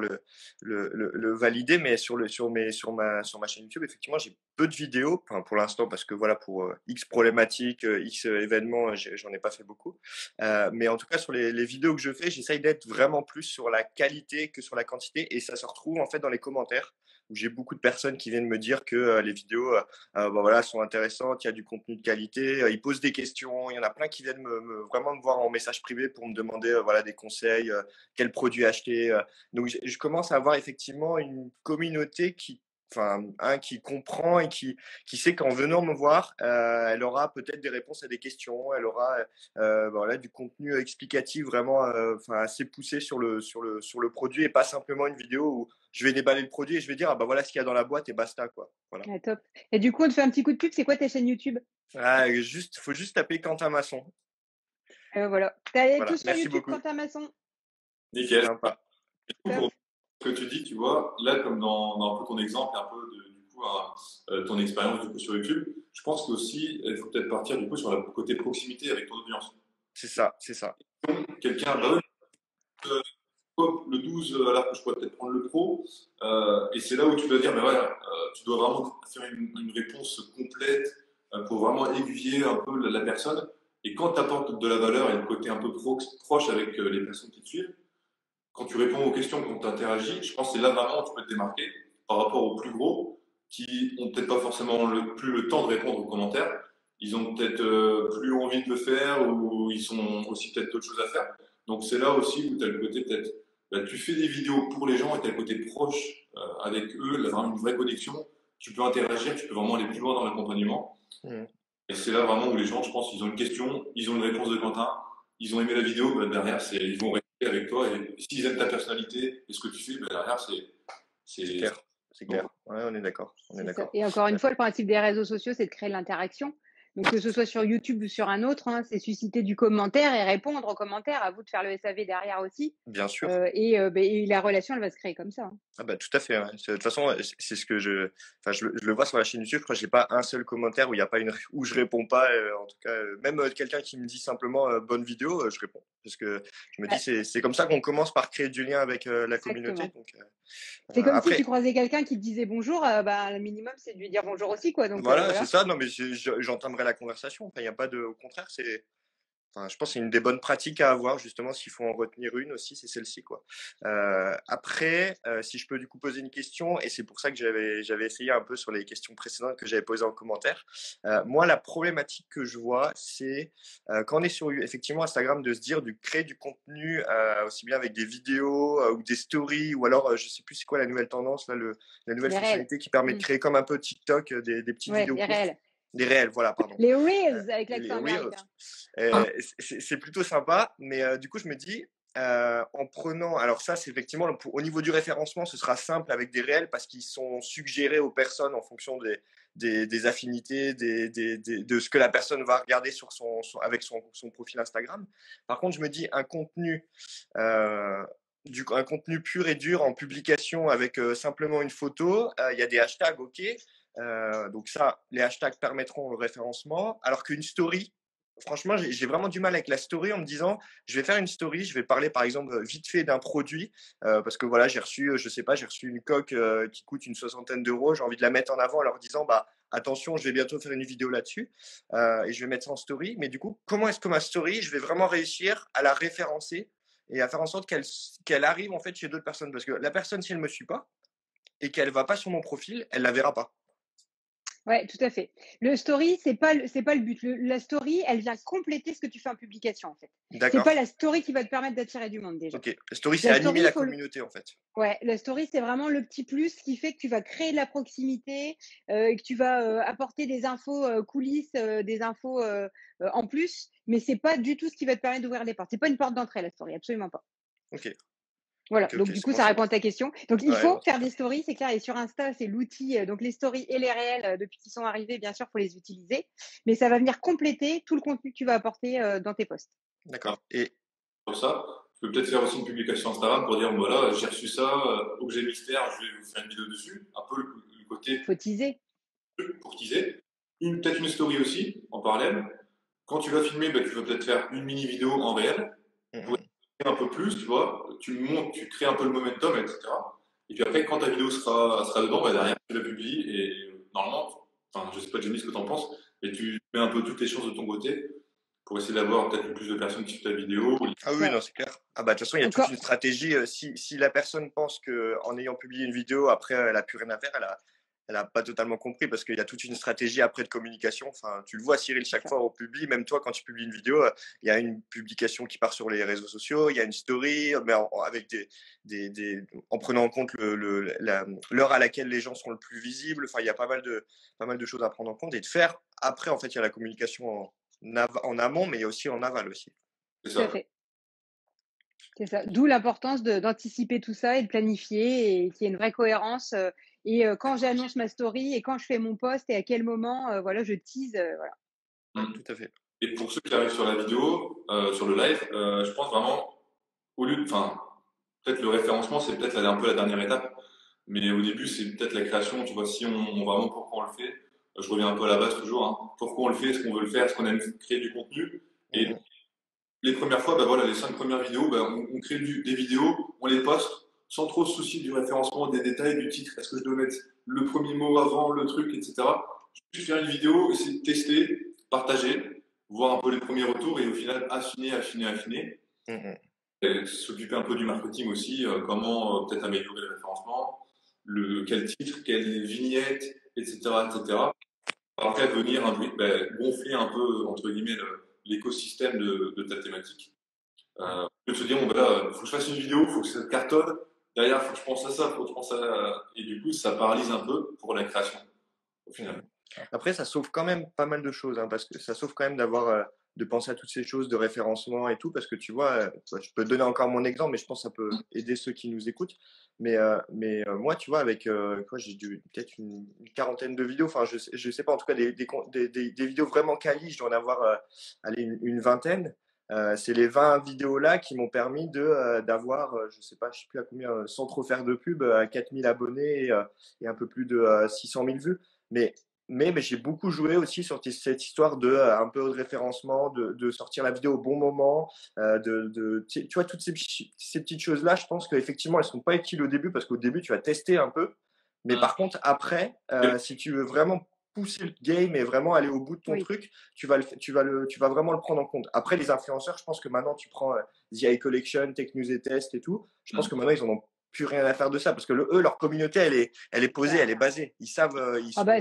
S3: le valider, mais sur ma chaîne YouTube, effectivement, j'ai peu de vidéos, enfin, pour l'instant, parce que voilà, pour X problématiques, X événements, j'en ai pas fait beaucoup. Mais en tout cas, sur les vidéos que je fais, j'essaye d'être vraiment plus sur la qualité que sur la quantité, et ça se retrouve en fait dans les commentaires, où j'ai beaucoup de personnes qui viennent me dire que les vidéos bah, voilà, sont intéressantes, il y a du contenu de qualité, ils posent des questions, il y en a plein qui viennent vraiment me voir en message privé pour me demander voilà, des conseils, quel produit acheter. Donc je commence à avoir effectivement une communauté qui comprend et qui sait qu'en venant me voir, elle aura peut-être des réponses à des questions, elle aura voilà, du contenu explicatif vraiment assez poussé sur le produit et pas simplement une vidéo où je vais déballer le produit et je vais dire ah bah voilà ce qu'il y a dans la boîte et basta quoi. Voilà.
S1: Ouais, top. Et du coup, on te fait un petit coup de pub. C'est quoi ta chaîne YouTube?
S3: Faut juste taper Quentin Masson.
S1: Voilà. T'as tout
S3: Voilà.
S1: sur
S3: Merci
S1: YouTube,
S3: beaucoup.
S1: Quentin Masson.
S2: Nickel.
S3: Sympa.
S2: Du coup,
S1: Top.
S2: pour ce que tu dis, tu vois, là, comme dans un peu ton exemple, un peu du coup, ton expérience du coup sur YouTube, je pense qu'aussi, il faut peut-être partir du coup sur le côté proximité avec ton audience.
S3: C'est ça, c'est ça.
S2: Quelqu'un, bah oui, euh, hop, le 12, alors que je pourrais peut-être prendre le pro, et c'est là où tu dois dire, mais voilà, tu dois vraiment faire une réponse complète pour vraiment aiguiller un peu la personne. Et quand tu apportes de la valeur et le côté un peu proche avec les personnes qui te suivent, quand tu réponds aux questions, quand tu interagis, je pense que c'est là vraiment où tu peux te démarquer par rapport aux plus gros qui ont peut-être pas forcément plus le temps de répondre aux commentaires. Ils ont peut-être plus envie de le faire ou ils ont aussi peut-être d'autres choses à faire. Donc c'est là aussi où tu as le côté peut-être, bah, tu fais des vidéos pour les gens et tu as le côté proche avec eux, là, vraiment une vraie connexion. Tu peux interagir, tu peux vraiment aller plus loin dans l'accompagnement.
S3: Mmh.
S2: Et c'est là vraiment où les gens, je pense, ils ont une question, ils ont une réponse de Quentin, ils ont aimé la vidéo, bah, derrière, ils vont rester avec toi. Et s'ils aiment ta personnalité et ce que tu fais, bah, derrière,
S3: C'est
S2: c'est,
S3: clair. C'est
S2: donc,
S3: clair. Ouais, on est d'accord. On est
S1: C'est ça.
S3: d'accord.
S1: Et encore une fois, le principe des réseaux sociaux, c'est de créer de l'interaction. Donc, que ce soit sur YouTube ou sur un autre, hein, c'est susciter du commentaire et répondre aux commentaires. À vous de faire le SAV derrière aussi.
S3: Bien sûr.
S1: Et la relation, elle va se créer comme ça, hein.
S3: Ah bah, tout à fait, ouais. De toute façon, c'est ce que je le vois sur la chaîne YouTube. Je crois que j'ai pas un seul commentaire où il y a pas où je réponds pas. En tout cas, même quelqu'un qui me dit simplement bonne vidéo, je réponds parce que je me dis
S1: Ouais,
S3: c'est comme ça qu'on commence par créer du lien avec la communauté.
S1: exactement.
S3: Donc
S1: C'est comme si tu
S3: après,
S1: croisais quelqu'un qui te disait bonjour, bah, le minimum, c'est de lui dire bonjour aussi, quoi. Donc,
S3: voilà, c'est
S1: voilà.
S3: ça. Non, mais j'entamerai la conversation. Enfin, il y a pas de, au contraire, je pense que c'est une des bonnes pratiques à avoir, justement, s'il faut en retenir une aussi, c'est celle-ci, quoi. Après, si je peux du coup poser une question, et c'est pour ça que j'avais essayé un peu sur les questions précédentes que j'avais posées en commentaire. Moi, la problématique que je vois, c'est quand on est sur effectivement Instagram, de se dire du créer du contenu aussi bien avec des vidéos ou des stories, ou alors je sais plus c'est quoi la nouvelle tendance là, la nouvelle
S1: Les réels.
S3: fonctionnalité qui permet de
S1: Mm.
S3: créer comme un peu TikTok des petites
S1: Ouais,
S3: vidéos
S1: les
S3: courtes,
S1: réels.
S3: des réels, voilà, pardon.
S1: Les reels avec
S3: Les
S1: l'accent
S3: reels.
S1: américain.
S3: C'est plutôt sympa, mais du coup, je me dis, en prenant, alors ça, c'est effectivement, au niveau du référencement, ce sera simple avec des réels parce qu'ils sont suggérés aux personnes en fonction des affinités, de ce que la personne va regarder sur avec son profil Instagram. Par contre, je me dis, euh, un contenu pur et dur en publication avec simplement une photo, il y a des hashtags, ok. Donc ça, les hashtags permettront le référencement, alors qu'une story, franchement, j'ai vraiment du mal avec la story en me disant, je vais faire une story, je vais parler par exemple vite fait d'un produit, parce que voilà, j'ai reçu, je sais pas, j'ai reçu une coque qui coûte une soixantaine d'euros, j'ai envie de la mettre en avant en leur disant, bah attention, je vais bientôt faire une vidéo là-dessus, et je vais mettre ça en story. Mais du coup, comment est-ce que ma story, je vais vraiment réussir à la référencer et à faire en sorte qu'elle arrive en fait chez d'autres personnes, parce que la personne, si elle me suit pas et qu'elle va pas sur mon profil, elle la verra pas.
S1: Ouais, tout à fait. Le story, c'est pas le but. La story, elle vient compléter ce que tu fais en publication, en fait. C'est pas
S3: D'accord.
S1: la story qui va te permettre d'attirer du monde, déjà.
S3: Ok. La story, c'est
S1: La
S3: animer
S1: story, il
S3: la
S1: faut
S3: communauté en fait.
S1: ouais, la story, c'est vraiment le petit plus qui fait que tu vas créer de la proximité, et que tu vas apporter des infos coulisses, des infos en plus, mais c'est pas du tout ce qui va te permettre d'ouvrir les portes. C'est pas une porte d'entrée, la story, absolument pas.
S3: Ok.
S1: Voilà,
S3: Ok,
S1: donc
S3: ok,
S1: du
S3: c'est
S1: coup,
S3: bon à
S1: ça répond à
S3: savoir.
S1: ta question. Donc il
S3: Ouais,
S1: faut
S3: bon, c'est
S1: faire des
S3: clair.
S1: stories, c'est clair. Et sur Insta, c'est l'outil. Donc les stories et les réels, depuis qu'ils sont arrivés, bien sûr, faut les utiliser. Mais ça va venir compléter tout le contenu que tu vas apporter dans tes posts.
S3: D'accord. Et
S2: Pour ça, je peux peut-être faire aussi une publication Instagram pour dire, voilà, j'ai reçu ça, objet mystère, je vais vous faire une vidéo dessus. Un peu le côté
S1: Faut teaser.
S2: pour teaser. Peut-être une story aussi, en parallèle. Quand tu vas filmer, bah, tu vas peut-être faire une mini vidéo en réel pour
S3: Mhm.
S2: un peu plus, tu vois. Tu montes, tu crées un peu le momentum, etc. Et puis après, quand ta vidéo sera dedans, bah, derrière, tu la publies et normalement, enfin, je sais pas, Jenny, ce que tu en penses, mais tu mets un peu toutes les choses de ton côté pour essayer d'avoir peut-être le plus de personnes qui suivent ta vidéo.
S3: Ah oui,
S1: Ça,
S3: non, c'est clair. Ah bah de toute façon, il y a toute
S1: encore,
S3: une stratégie. Si la personne pense que en ayant publié une vidéo, après, elle a plus rien à faire, elle a pas totalement compris parce qu'il y a toute une stratégie après de communication. Enfin, tu le vois, Cyril,
S1: c'est
S3: chaque
S1: ça.
S3: fois on publie, même toi, quand tu publies une vidéo, il y a une publication qui part sur les réseaux sociaux, il y a une story, mais avec en prenant en compte l'heure à laquelle les gens sont le plus visibles. Enfin, il y a pas mal de choses à prendre en compte et de faire. Après, en fait, il y a la communication en amont, mais il y a aussi en aval aussi.
S2: C'est
S1: Tout à
S2: ça.
S1: fait. C'est ça. D'où l'importance d'anticiper tout ça et de planifier et qu'il y ait une vraie cohérence. Quand j'annonce ma story et quand je fais mon post et à quel moment, voilà, je tease. Voilà.
S2: Mm.
S3: Tout à fait.
S2: Et pour ceux qui arrivent sur la vidéo, sur le live, je pense vraiment, au lieu de, enfin, peut-être le référencement, c'est peut-être un peu la dernière étape. Mais au début, c'est peut-être la création. Tu vois, si on vraiment pourquoi on le fait, je reviens un peu à la base toujours. Hein. Pourquoi on le fait, est-ce qu'on veut le faire, est-ce qu'on aime créer du contenu. Et
S3: Mhm.
S2: les premières fois, bah voilà, les 5 premières vidéos, bah, on crée des vidéos, on les poste sans trop se soucier du référencement, des détails du titre. Est-ce que je dois mettre le premier mot avant le truc, etc. Juste faire une vidéo, essayer de tester, partager, voir un peu les premiers retours et au final affiner, affiner, affiner.
S3: Mhm.
S2: Et s'occuper un peu du marketing aussi, comment peut-être améliorer le référencement, quel titre, quelle vignette, etc., etc. Après, venir gonfler un peu, entre guillemets, l'écosystème de ta thématique. De se dire, bon, ben là, il faut que je fasse une vidéo, il faut que ça cartonne. Derrière, il faut que je pense à ça, il faut que je pense à... Et du coup, ça paralyse un peu pour la création, au final.
S3: Mhm. Après, ça sauve quand même pas mal de choses, hein, parce que ça sauve quand même de penser à toutes ces choses de référencement et tout, parce que tu vois, je peux te donner encore mon exemple, mais je pense que ça peut aider ceux qui nous écoutent. Moi, tu vois, avec quoi, peut-être une quarantaine de vidéos, enfin, je sais pas, en tout cas, des vidéos vraiment quali, je dois en avoir allez, une vingtaine. C'est les 20 vidéos-là qui m'ont permis d'avoir, je sais pas, je sais plus à combien, sans trop faire de pub, 4000 abonnés et un peu plus de 600 000 vues. Mais mais j'ai beaucoup joué aussi sur cette histoire un peu de référencement, de sortir la vidéo au bon moment, tu vois, toutes ces petites choses-là, je pense qu'effectivement, elles sont pas utiles au début parce qu'au début, tu vas tester un peu. Mais
S2: Hum.
S3: par contre, après, si tu veux vraiment pousser le game et vraiment aller au bout de ton
S1: Oui.
S3: truc, tu vas vraiment le prendre en compte. Après, les influenceurs, je pense que maintenant, tu prends The Eye Collection, Tech News et Test et tout. Je pense
S2: Hum.
S3: que maintenant, ils en ont plus rien à faire de ça parce que eux, leur communauté, elle est posée, elle est
S1: Bah,
S3: basée. Ils savent,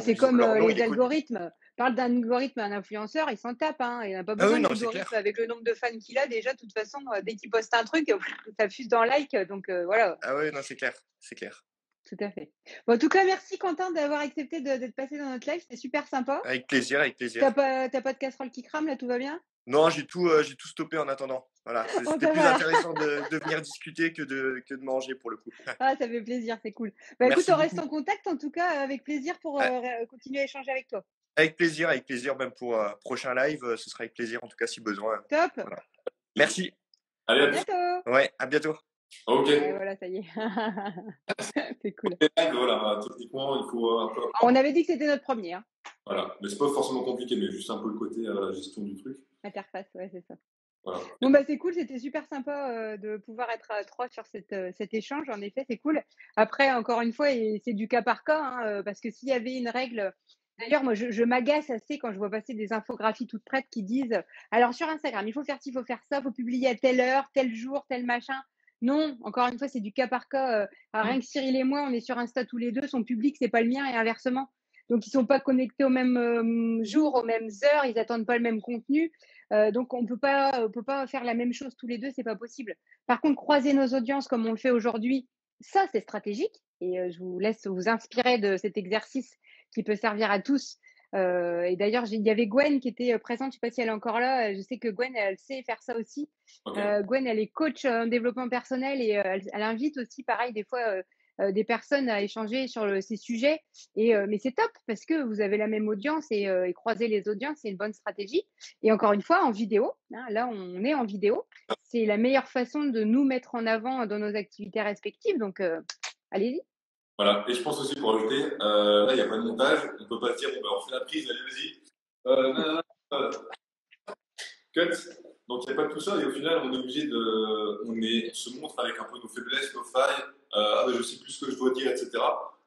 S1: c'est comme
S3: leur nom, il
S1: les
S3: est connu.
S1: algorithmes. Parle d'un algorithme à un influenceur, il s'en tape. Hein. Il n'a pas
S3: Ah
S1: besoin
S3: oui,
S1: de
S3: non, c'est
S1: l'algorithme
S3: clair.
S1: avec le nombre de fans qu'il a. Déjà, de toute façon, dès qu'il poste un truc, ça fuse dans like. Donc voilà,
S3: Ah oui, non, c'est clair. C'est clair.
S1: tout à fait. Bon, en tout cas, merci Quentin d'avoir accepté d'être passé dans notre live. C'était super sympa.
S3: Avec plaisir, avec plaisir.
S1: T'as pas de casserole qui crame là, tout va bien?
S3: Non, j'ai tout stoppé en attendant. Voilà,
S1: Oh
S3: c'était
S1: ben
S3: plus
S1: voilà.
S3: intéressant de venir discuter que de manger pour le coup.
S1: Ah, ça fait plaisir, c'est cool. Bah écoute,
S3: Merci
S1: on reste
S3: beaucoup.
S1: en contact en tout cas, avec plaisir pour
S3: Ah,
S1: continuer à échanger avec toi.
S3: avec plaisir, même pour prochain live, ce sera avec plaisir en tout cas si besoin.
S1: Top.
S3: Voilà. Merci.
S2: Allez,
S1: À
S2: à plus.
S1: bientôt.
S3: Ouais, à bientôt.
S2: Ok.
S1: Ouais, voilà, ça y est. C'est cool.
S2: Voilà, techniquement, il faut un peu.
S1: On avait dit que c'était notre premier, hein.
S2: Voilà. Mais c'est pas forcément compliqué, mais juste un peu le côté la gestion du truc.
S1: Interface, ouais, c'est ça.
S2: Voilà.
S1: Bon, bah, c'est cool, c'était super sympa de pouvoir être à trois sur cet échange. En effet, c'est cool. Après, encore une fois, et c'est du cas par cas, hein, parce que s'il y avait une règle. D'ailleurs, moi, je m'agace assez quand je vois passer des infographies toutes prêtes qui disent alors sur Instagram, il faut faire ci, il faut faire ça, il faut publier à telle heure, tel jour, tel machin. Non, encore une fois, c'est du cas par cas. Rien
S2: Mm.
S1: que Cyril et moi, on est sur Insta tous les deux, son public, c'est pas le mien et inversement. Donc, ils sont pas connectés au même jour, aux mêmes heures, ils attendent pas le même contenu. Donc on peut pas faire la même chose tous les deux, c'est pas possible. Par contre, croiser nos audiences comme on le fait aujourd'hui, ça c'est stratégique. Et je vous laisse vous inspirer de cet exercice qui peut servir à tous Et d'ailleurs, il y avait Gwen qui était présente, je ne sais pas si elle est encore là. Je sais que Gwen, elle sait faire ça aussi.
S2: Ok.
S1: Gwen, elle est coach en développement personnel et elle invite aussi, pareil, des fois des personnes à échanger sur ces sujets. Mais c'est top parce que vous avez la même audience et croiser les audiences, c'est une bonne stratégie. Et encore une fois, en vidéo, hein, là, on est en vidéo. C'est la meilleure façon de nous mettre en avant dans nos activités respectives. Donc, allez-y.
S2: Voilà. Et je pense aussi pour ajouter, là, il n'y a pas de montage. On ne peut pas se dire, bon, ben, on fait la prise, allez, vas-y. Non, non, non, cut. Donc, il n'y a pas de tout ça. Et au final, on est obligé de. On se montre avec un peu nos faiblesses, nos failles. Ah, ben, je sais plus ce que je dois dire, etc.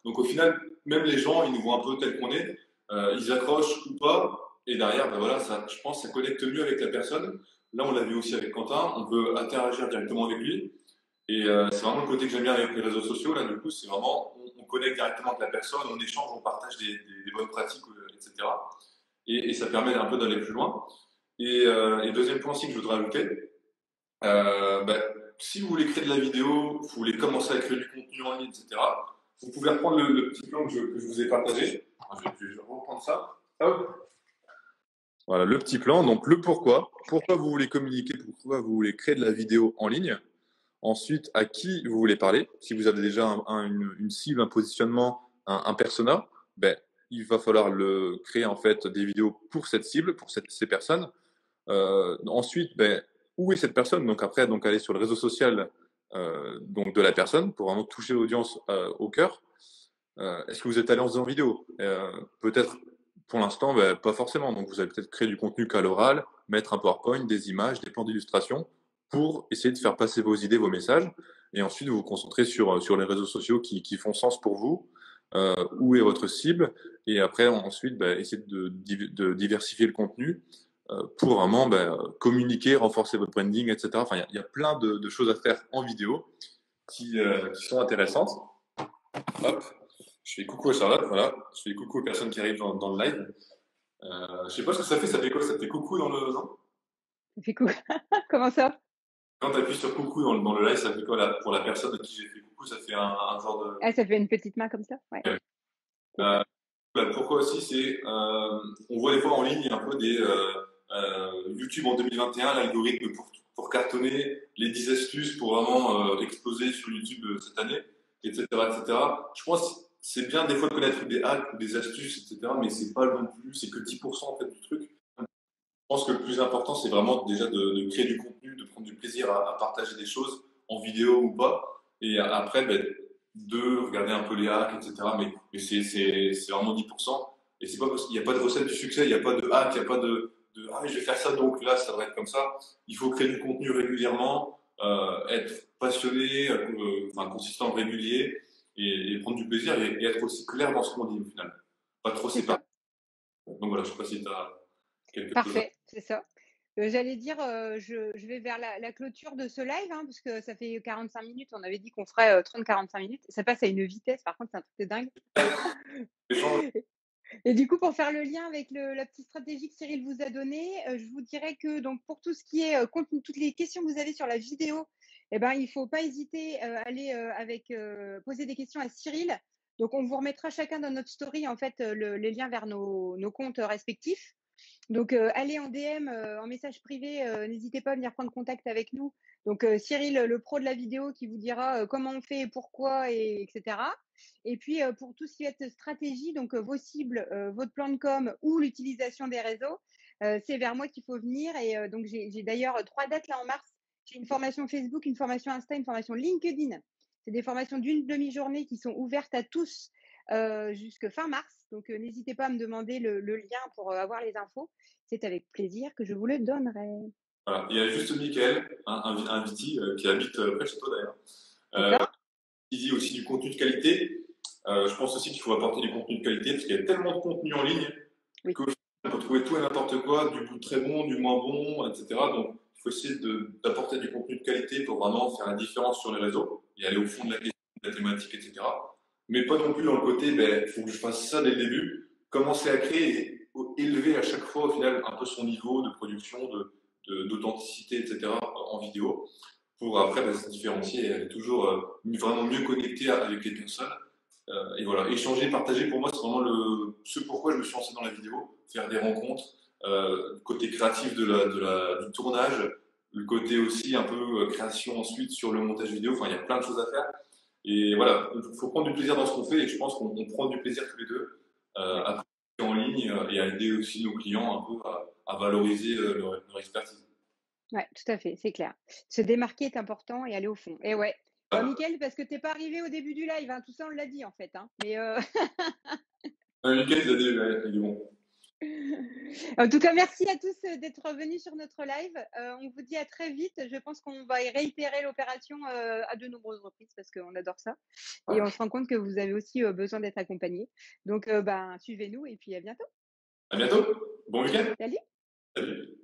S2: Donc, au final, même les gens, ils nous voient un peu tel qu'on est. Ils accrochent ou pas. Et derrière, ben voilà, ça, je pense que ça connecte mieux avec la personne. Là, on l'a vu aussi avec Quentin. On peut interagir directement avec lui. Et c'est vraiment le côté que j'aime bien avec les réseaux sociaux. Là, du coup, c'est vraiment, on connecte directement avec la personne, on échange, on partage des bonnes pratiques, etc. Et ça permet un peu d'aller plus loin. Et deuxième point aussi que je voudrais ajouter, bah, si vous voulez créer de la vidéo, vous voulez commencer à créer du contenu en ligne, etc., vous pouvez reprendre le petit plan que je vous ai partagé. Je vais reprendre ça. Hop. Voilà, le petit plan. Donc, le pourquoi. Pourquoi vous voulez communiquer, pourquoi vous voulez créer de la vidéo en ligne. Ensuite, à qui vous voulez parler. Si vous avez déjà une cible, un positionnement, un persona, ben, il va falloir créer en fait des vidéos pour cette cible, pour ces personnes. Ensuite, ben, où est cette personne? Donc après, donc aller sur le réseau social donc de la personne pour vraiment toucher l'audience au cœur. Est-ce que vous êtes allé en faisant vidéo? Peut-être pour l'instant, ben, pas forcément. Donc vous allez peut-être créer du contenu qu'à l'oral, mettre un PowerPoint, des images, des plans d'illustration pour essayer de faire passer vos idées, vos messages. Et ensuite, vous vous concentrez sur les réseaux sociaux qui font sens pour vous. Où est votre cible? Et après, ensuite, ben, essayer de diversifier le contenu pour vraiment ben, communiquer, renforcer votre branding, etc. Enfin, il y a plein de choses à faire en vidéo qui sont intéressantes. Hop, je fais coucou à Charlotte, voilà. Je fais coucou aux personnes qui arrivent dans le live. Je sais pas ce que ça fait quoi? Ça fait coucou dans le. Non,
S1: Ça fait cool. Comment ça?
S2: quand tu appuies sur coucou dans le live, ça fait quoi là, pour la personne à qui j'ai fait coucou? Ça fait un genre de.
S1: Ah, ça fait une petite main comme ça? Ouais.
S2: Ouais. Bah, pourquoi aussi, on voit des fois en ligne un peu des YouTube en 2021, l'algorithme pour cartonner, les 10 astuces pour vraiment exploser sur YouTube cette année, etc., etc. Je pense que c'est bien des fois de connaître des hacks ou des astuces, etc., mais c'est pas non plus, c'est que 10% en fait du truc. Je pense que le plus important, c'est vraiment déjà de créer du contenu, de prendre du plaisir à partager des choses en vidéo ou pas. Et après, ben, de regarder un peu les hacks, etc. Mais c'est vraiment 10%. Et c'est pas parce qu'il n'y a pas de recette du succès, il n'y a pas de hack, il n'y a pas ah, je vais faire ça, donc là, ça va être comme ça. Il faut créer du contenu régulièrement, être passionné, enfin, consistant, régulier, et prendre du plaisir et être aussi clair dans ce qu'on dit au final. Pas trop
S1: C'est
S2: séparé.
S1: ça.
S2: Donc voilà, je ne sais pas si tu as quelque chose à.
S1: Parfait, c'est ça. J'allais dire, je vais vers la clôture de ce live, hein, parce que ça fait 45 minutes. On avait dit qu'on ferait 30-45 minutes. Ça passe à une vitesse, par contre, c'est un truc de dingue. Et du coup, pour faire le lien avec la petite stratégie que Cyril vous a donnée, je vous dirais que donc pour tout ce qui est contenu, toutes les questions que vous avez sur la vidéo, eh ben, il ne faut pas hésiter à aller poser des questions à Cyril. Donc, on vous remettra chacun dans notre story, en fait, les liens vers nos comptes respectifs. Donc, allez en DM, en message privé, n'hésitez pas à venir prendre contact avec nous. Donc, Cyril, le pro de la vidéo, qui vous dira comment on fait, pourquoi, etc. Et puis, pour tout ce qui est stratégie, donc vos cibles, votre plan de com ou l'utilisation des réseaux, c'est vers moi qu'il faut venir. Et donc, j'ai d'ailleurs 3 dates là en mars. J'ai une formation Facebook, une formation Insta, une formation LinkedIn. C'est des formations d'une demi-journée qui sont ouvertes à tous jusque fin mars. Donc, n'hésitez pas à me demander le lien pour avoir les infos. C'est avec plaisir que je vous le donnerai.
S2: Voilà. Il y a juste Mickaël, un VT qui habite près de chez toi d'ailleurs, qui dit aussi du contenu de qualité. Je pense aussi qu'il faut apporter du contenu de qualité parce qu'il y a tellement de contenu en ligne qu'on peut trouver tout et n'importe quoi, du très bon, du moins bon, etc. Donc, il faut essayer d'apporter du contenu de qualité pour vraiment faire la différence sur les réseaux et aller au fond de la question, de la thématique, etc. Mais pas non plus dans le côté, il faut que je fasse ça dès le début. Commencer à créer et élever à chaque fois, au final, un peu son niveau de production, d'authenticité, etc. en vidéo pour après se différencier et être toujours vraiment mieux connecté avec les personnes Et voilà, échanger, partager, pour moi, c'est vraiment ce pourquoi je me suis lancé dans la vidéo, faire des rencontres, côté créatif du tournage, le côté aussi un peu création ensuite sur le montage vidéo. Enfin, il y a plein de choses à faire. Et voilà, il faut prendre du plaisir dans ce qu'on fait et je pense qu'on prend du plaisir tous les deux
S1: Ouais.
S2: à travailler en ligne et à aider aussi nos clients un peu à valoriser leur expertise.
S1: Ouais, tout à fait, c'est clair. Se démarquer est important et aller au fond. Et ouais. Bon, Mickaël, parce que t'es pas arrivé au début du live, hein, tout ça on l'a dit en fait, hein. Mais
S2: Mickaël, il est bon.
S1: en tout cas, merci à tous d'être venus sur notre live. On vous dit à très vite. Je pense qu'on va réitérer l'opération à de nombreuses reprises parce qu'on adore ça. Et on se rend compte que vous avez aussi besoin d'être accompagnés. Donc, ben, suivez-nous et puis à bientôt.
S2: À bientôt. Bon week-end.
S1: Salut!
S2: Salut.